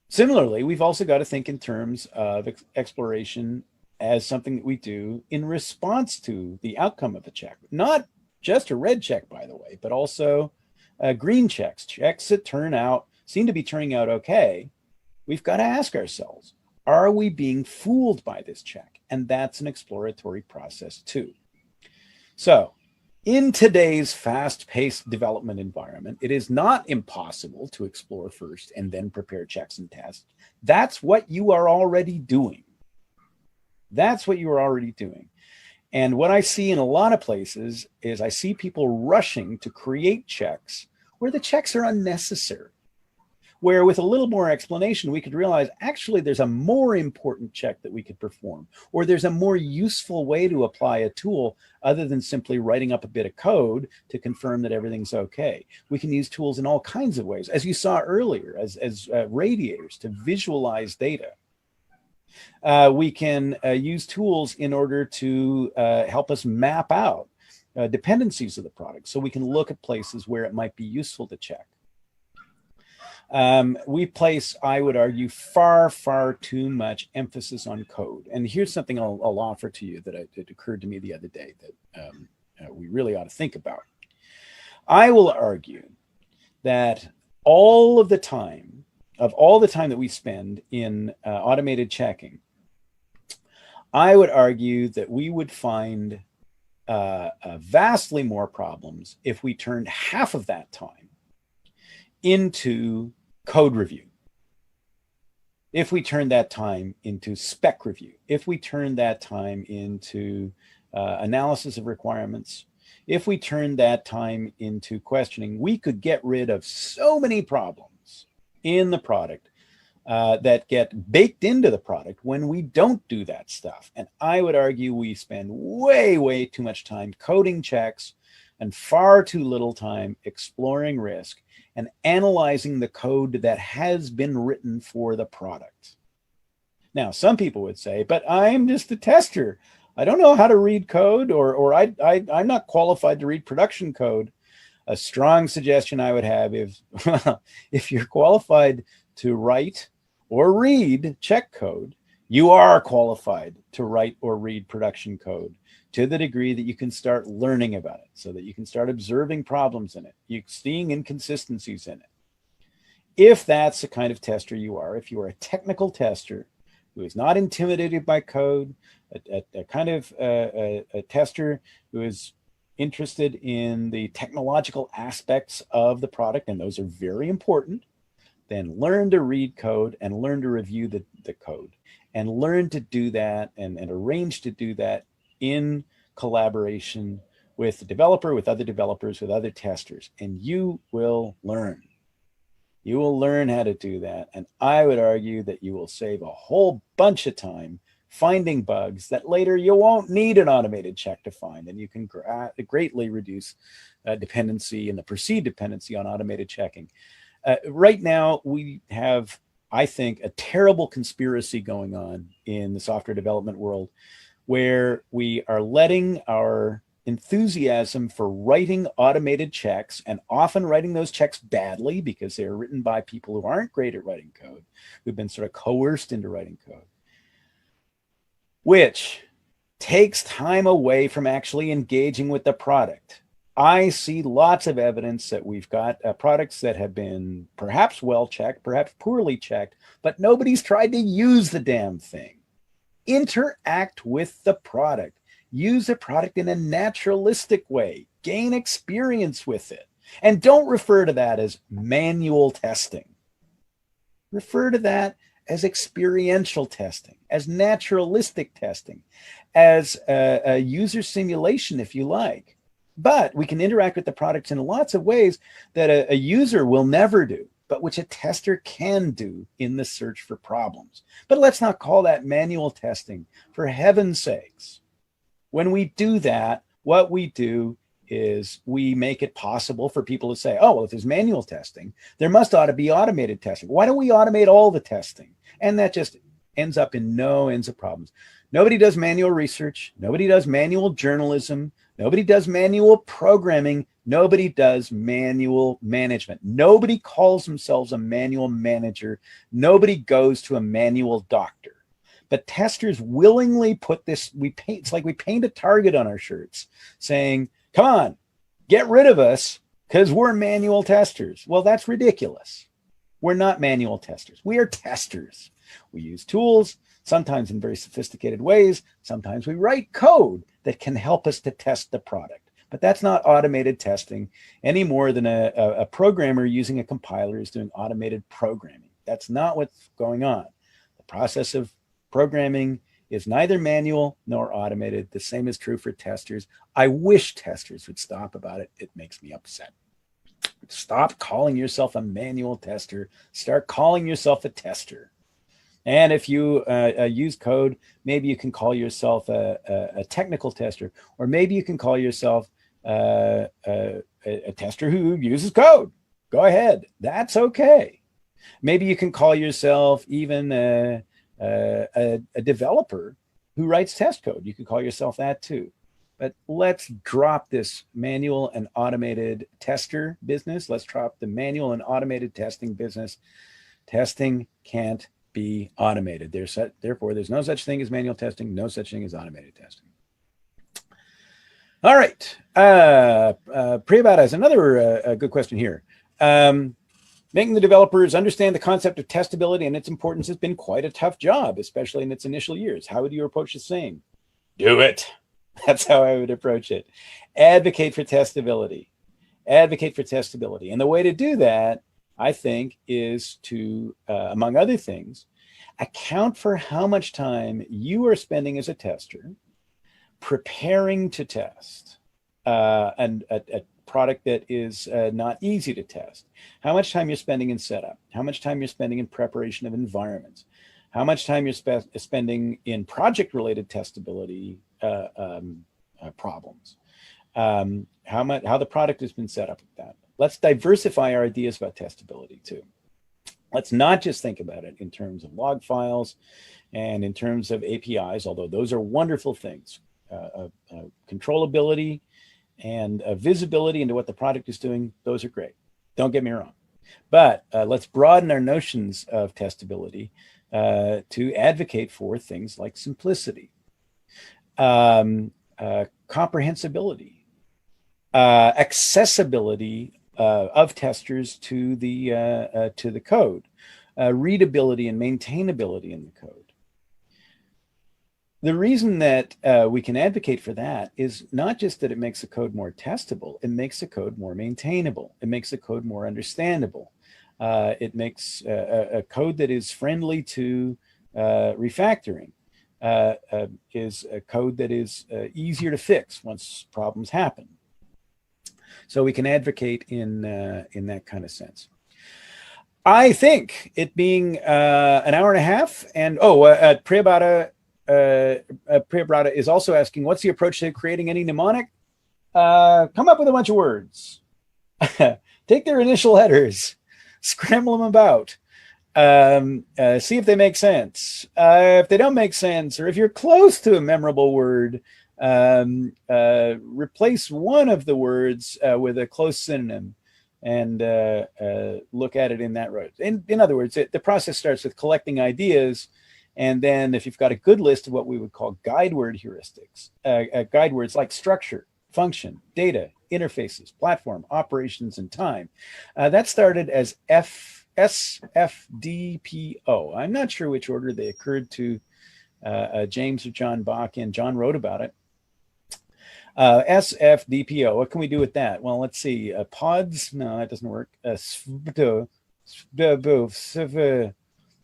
similarly, we've also got to think in terms of exploration as something that we do in response to the outcome of a check. Not just a red check, by the way, but also green checks, checks that seem to be turning out okay. We've got to ask ourselves, are we being fooled by this check? And that's an exploratory process too. So, in today's fast-paced development environment, it is not impossible to explore first and then prepare checks and tests. That's what you are already doing. That's what you are already doing. And what I see in a lot of places is I see people rushing to create checks where the checks are unnecessary, where with a little more explanation, we could realize actually there's a more important check that we could perform, or there's a more useful way to apply a tool other than simply writing up a bit of code to confirm that everything's okay. We can use tools in all kinds of ways, as you saw earlier, as radiators to visualize data. We can use tools in order to help us map out dependencies of the product so we can look at places where it might be useful to check. We place, I would argue, far, far too much emphasis on code. And here's something I'll offer to you that it occurred to me the other day that we really ought to think about. I will argue that all the time that we spend in automated checking, I would argue that we would find vastly more problems if we turned half of that time into code review, if we turn that time into spec review, if we turn that time into analysis of requirements, if we turn that time into questioning, we could get rid of so many problems in the product that get baked into the product when we don't do that stuff. And I would argue we spend way, way too much time coding checks and far too little time exploring risk and analyzing the code that has been written for the product. Now, some people would say, but I'm just a tester. I don't know how to read code, or I'm not qualified to read production code. A strong suggestion I would have is, if you're qualified to write or read check code, you are qualified to write or read production code to the degree that you can start learning about it, so that you can start observing problems in it, you seeing inconsistencies in it. If that's the kind of tester you are, if you are a technical tester who is not intimidated by code, a kind of a tester who is interested in the technological aspects of the product, and those are very important, then learn to read code and learn to review the code, and learn to do that and arrange to do that in collaboration with the developer, with other developers, with other testers, and you will learn. You will learn how to do that. And I would argue that you will save a whole bunch of time finding bugs that later you won't need an automated check to find, and you can greatly reduce dependency and the perceived dependency on automated checking. Right now, we have, I think, a terrible conspiracy going on in the software development world, where we are letting our enthusiasm for writing automated checks, and often writing those checks badly because they're written by people who aren't great at writing code, who've been sort of coerced into writing code, which takes time away from actually engaging with the product. I see lots of evidence that we've got products that have been perhaps well checked, perhaps poorly checked, but nobody's tried to use the damn thing. Interact with the product. Use the product in a naturalistic way. Gain experience with it. And don't refer to that as manual testing. Refer to that as experiential testing, as naturalistic testing, as a user simulation, if you like. But we can interact with the products in lots of ways that a user will never do, but which a tester can do in the search for problems. But let's not call that manual testing, for heaven's sakes. When we do that, what we do is we make it possible for people to say, oh, well, if there's manual testing, there ought to be automated testing. Why don't we automate all the testing? And that just ends up in no ends of problems. Nobody does manual research. Nobody does manual journalism. Nobody does manual programming. Nobody does manual management. Nobody calls themselves a manual manager. Nobody goes to a manual doctor. But testers willingly put this, it's like we paint a target on our shirts saying, come on, get rid of us because we're manual testers. Well, that's ridiculous. We're not manual testers. We are testers. We use tools, sometimes in very sophisticated ways. Sometimes we write code that can help us to test the product. But that's not automated testing any more than a programmer using a compiler is doing automated programming. That's not what's going on. The process of programming is neither manual nor automated. The same is true for testers. I wish testers would stop about it. It makes me upset. Stop calling yourself a manual tester. Start calling yourself a tester. And if you use code, maybe you can call yourself a technical tester, or maybe you can call yourself a tester who uses code. Go ahead. That's okay. Maybe you can call yourself even a developer who writes test code. You could call yourself that too. But let's drop this manual and automated tester business. Let's drop the manual and automated testing business. Testing can't be automated. Therefore, there's no such thing as manual testing, no such thing as automated testing. All right. Priyabhata has another good question here. Making the developers understand the concept of testability and its importance has been quite a tough job, especially in its initial years. How would you approach the same? Do it. That's how I would approach it. Advocate for testability. Advocate for testability. And the way to do that, I think, is to, among other things, account for how much time you are spending as a tester preparing to test a product that is not easy to test. How much time you're spending in setup, how much time you're spending in preparation of environments, how much time you're spending in project-related testability problems, how the product has been set up with that. Let's diversify our ideas about testability too. Let's not just think about it in terms of log files and in terms of APIs, although those are wonderful things. Controllability and visibility into what the product is doing, those are great. Don't get me wrong. But let's broaden our notions of testability to advocate for things like simplicity, comprehensibility, accessibility of testers to the code, readability and maintainability in the code. The reason that we can advocate for that is not just that it makes the code more testable, it makes the code more maintainable. It makes the code more understandable. It makes a code that is friendly to refactoring, is a code that is easier to fix once problems happen. So we can advocate in that kind of sense. I think it being an hour and a half, and Priyabhata is also asking, what's the approach to creating any mnemonic? Come up with a bunch of words. Take their initial letters, scramble them about, see if they make sense. If they don't make sense, or if you're close to a memorable word, replace one of the words with a close synonym and look at it in that road. In other words, the process starts with collecting ideas. And then if you've got a good list of what we would call guide word heuristics, guide words like structure, function, data, interfaces, platform, operations, and time, that started as SFDPO. I'm not sure which order they occurred to James or John Bach, and John wrote about it. SFDPO, what can we do with that? Well, let's see, pods, no, that doesn't work.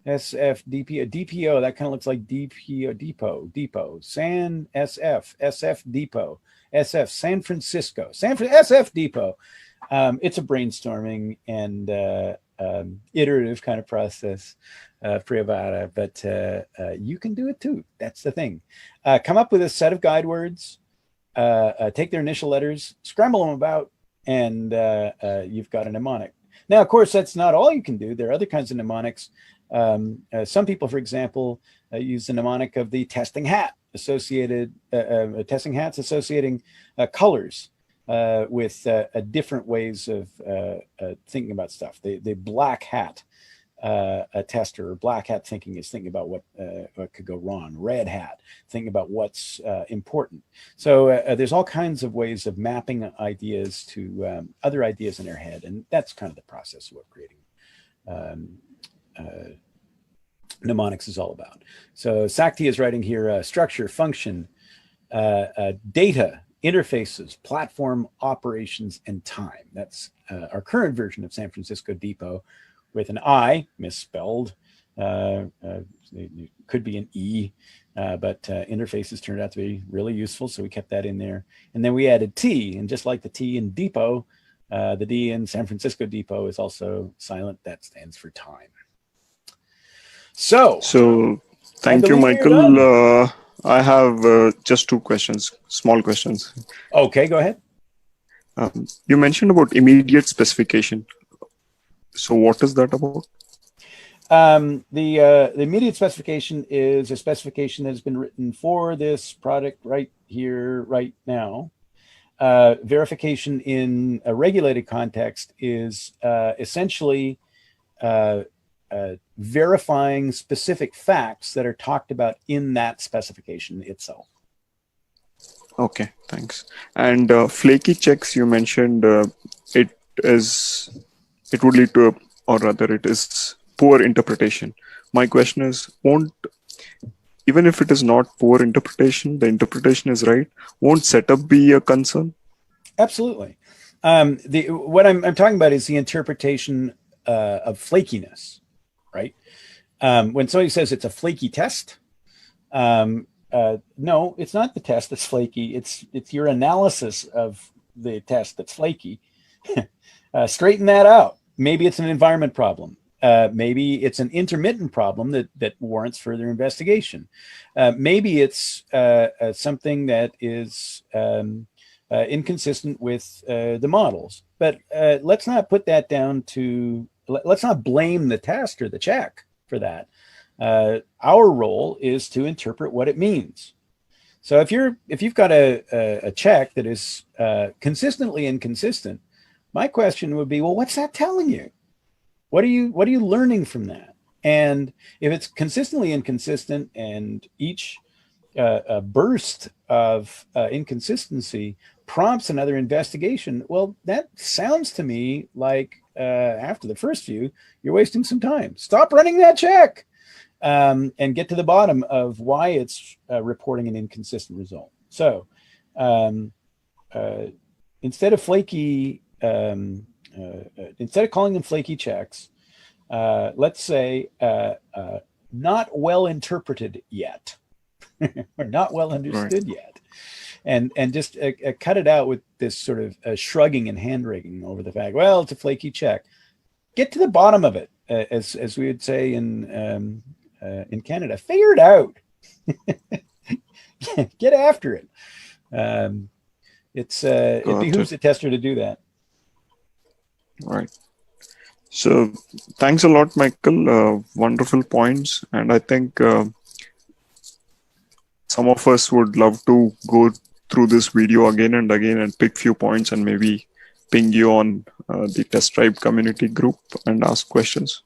DPO, that kind of looks like Depot, San SF Depot, San Francisco, SF Depot. It's a brainstorming and iterative kind of process, Priyavada, but you can do it too. That's the thing. Come up with a set of guide words, take their initial letters, scramble them about, and you've got a mnemonic. Now, of course, that's not all you can do. There are other kinds of mnemonics. Some people, for example, use the mnemonic of the testing hat associated, testing hats associating colors with different ways of thinking about stuff. The black hat a tester, or black hat thinking is thinking about what could go wrong. Red hat thinking about what's important. So there's all kinds of ways of mapping ideas to other ideas in their head, and that's kind of the process of what creating mnemonics is all about. So Sakti is writing here, structure, function, data, interfaces, platform, operations, and time. That's our current version of San Francisco Depot with an I misspelled. It could be an E, but interfaces turned out to be really useful, so we kept that in there. And then we added T, and just like the T in depot, the D in San Francisco Depot is also silent. That stands for time. So thank you, Michael. I have just two questions, small questions. Okay, go ahead. You mentioned about immediate specification. So what is that about? The immediate specification is a specification that has been written for this product right here, right now. Verification in a regulated context is essentially verifying specific facts that are talked about in that specification itself. Okay, thanks. And flaky checks, you mentioned it would lead to, or rather it is poor interpretation. My question is, even if it is not poor interpretation, the interpretation is right, won't setup be a concern? Absolutely. What I'm talking about is the interpretation of flakiness, right? When somebody says it's a flaky test, no, it's not the test that's flaky. It's your analysis of the test that's flaky. Straighten that out. Maybe it's an environment problem. Maybe it's an intermittent problem that warrants further investigation. Maybe it's something that is inconsistent with the models. But let's not put that down to, let's not blame the test or the check for that. Our role is to interpret what it means. So if you've got a check that is consistently inconsistent, my question would be, well, what's that telling you? What are you learning from that? And if it's consistently inconsistent and each burst of inconsistency prompts another investigation, well, that sounds to me like after the first few, you're wasting some time. Stop running that check and get to the bottom of why it's reporting an inconsistent result. So instead of flaky, instead of calling them flaky checks, let's say not well interpreted yet, or not well understood yet, and just cut it out with this sort of shrugging and hand wringing over the fact, well, it's a flaky check. Get to the bottom of it, as we would say in Canada. Figure it out. Get after it. It behooves the tester to do that. Right. So thanks a lot, Michael. Wonderful points. And I think some of us would love to go through this video again and again and pick few points and maybe ping you on the Test Tribe community group and ask questions.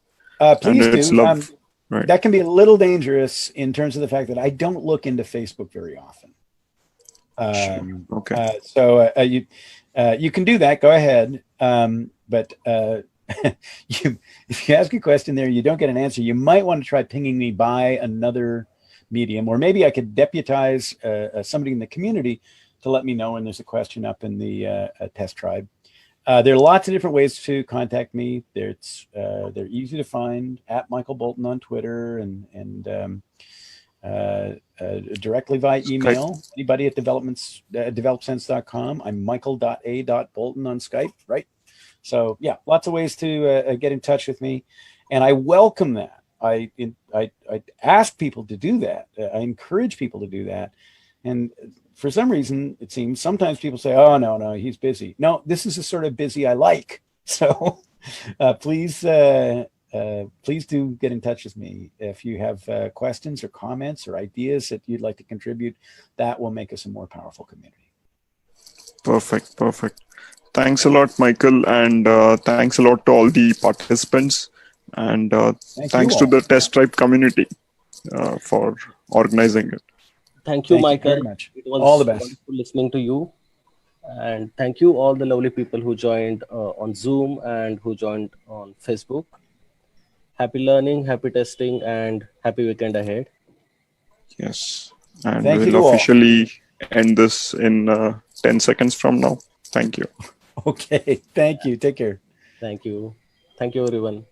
Please do. Right. That can be a little dangerous in terms of the fact that I don't look into Facebook very often. Sure. Okay. So you can do that. Go ahead. But if you ask a question there, you don't get an answer, you might want to try pinging me by another medium, or maybe I could deputize somebody in the community to let me know when there's a question up in the Test Tribe. There are lots of different ways to contact me. They're easy to find at Michael Bolton on Twitter and directly via email. Anybody at developsense.com. I'm michael.a.bolton on Skype, right? So yeah, lots of ways to get in touch with me, and I welcome that. I ask people to do that. I encourage people to do that, and for some reason, it seems sometimes people say, "Oh no, he's busy." No, this is the sort of busy I like. So please do get in touch with me if you have questions or comments or ideas that you'd like to contribute. That will make us a more powerful community. Perfect. Thanks a lot, Michael, and thanks a lot to all the participants, and thanks to the Test Tribe community for organizing it. Thank you, Thank you Michael. very much. It was All the best. wonderful listening to you. And thank you all the lovely people who joined on Zoom and who joined on Facebook. Happy learning, happy testing, and happy weekend ahead. Yes, and Thank you to we'll all. officially end this in 10 seconds from now. Thank you. Okay. Thank you. Take care. Thank you. Thank you, everyone.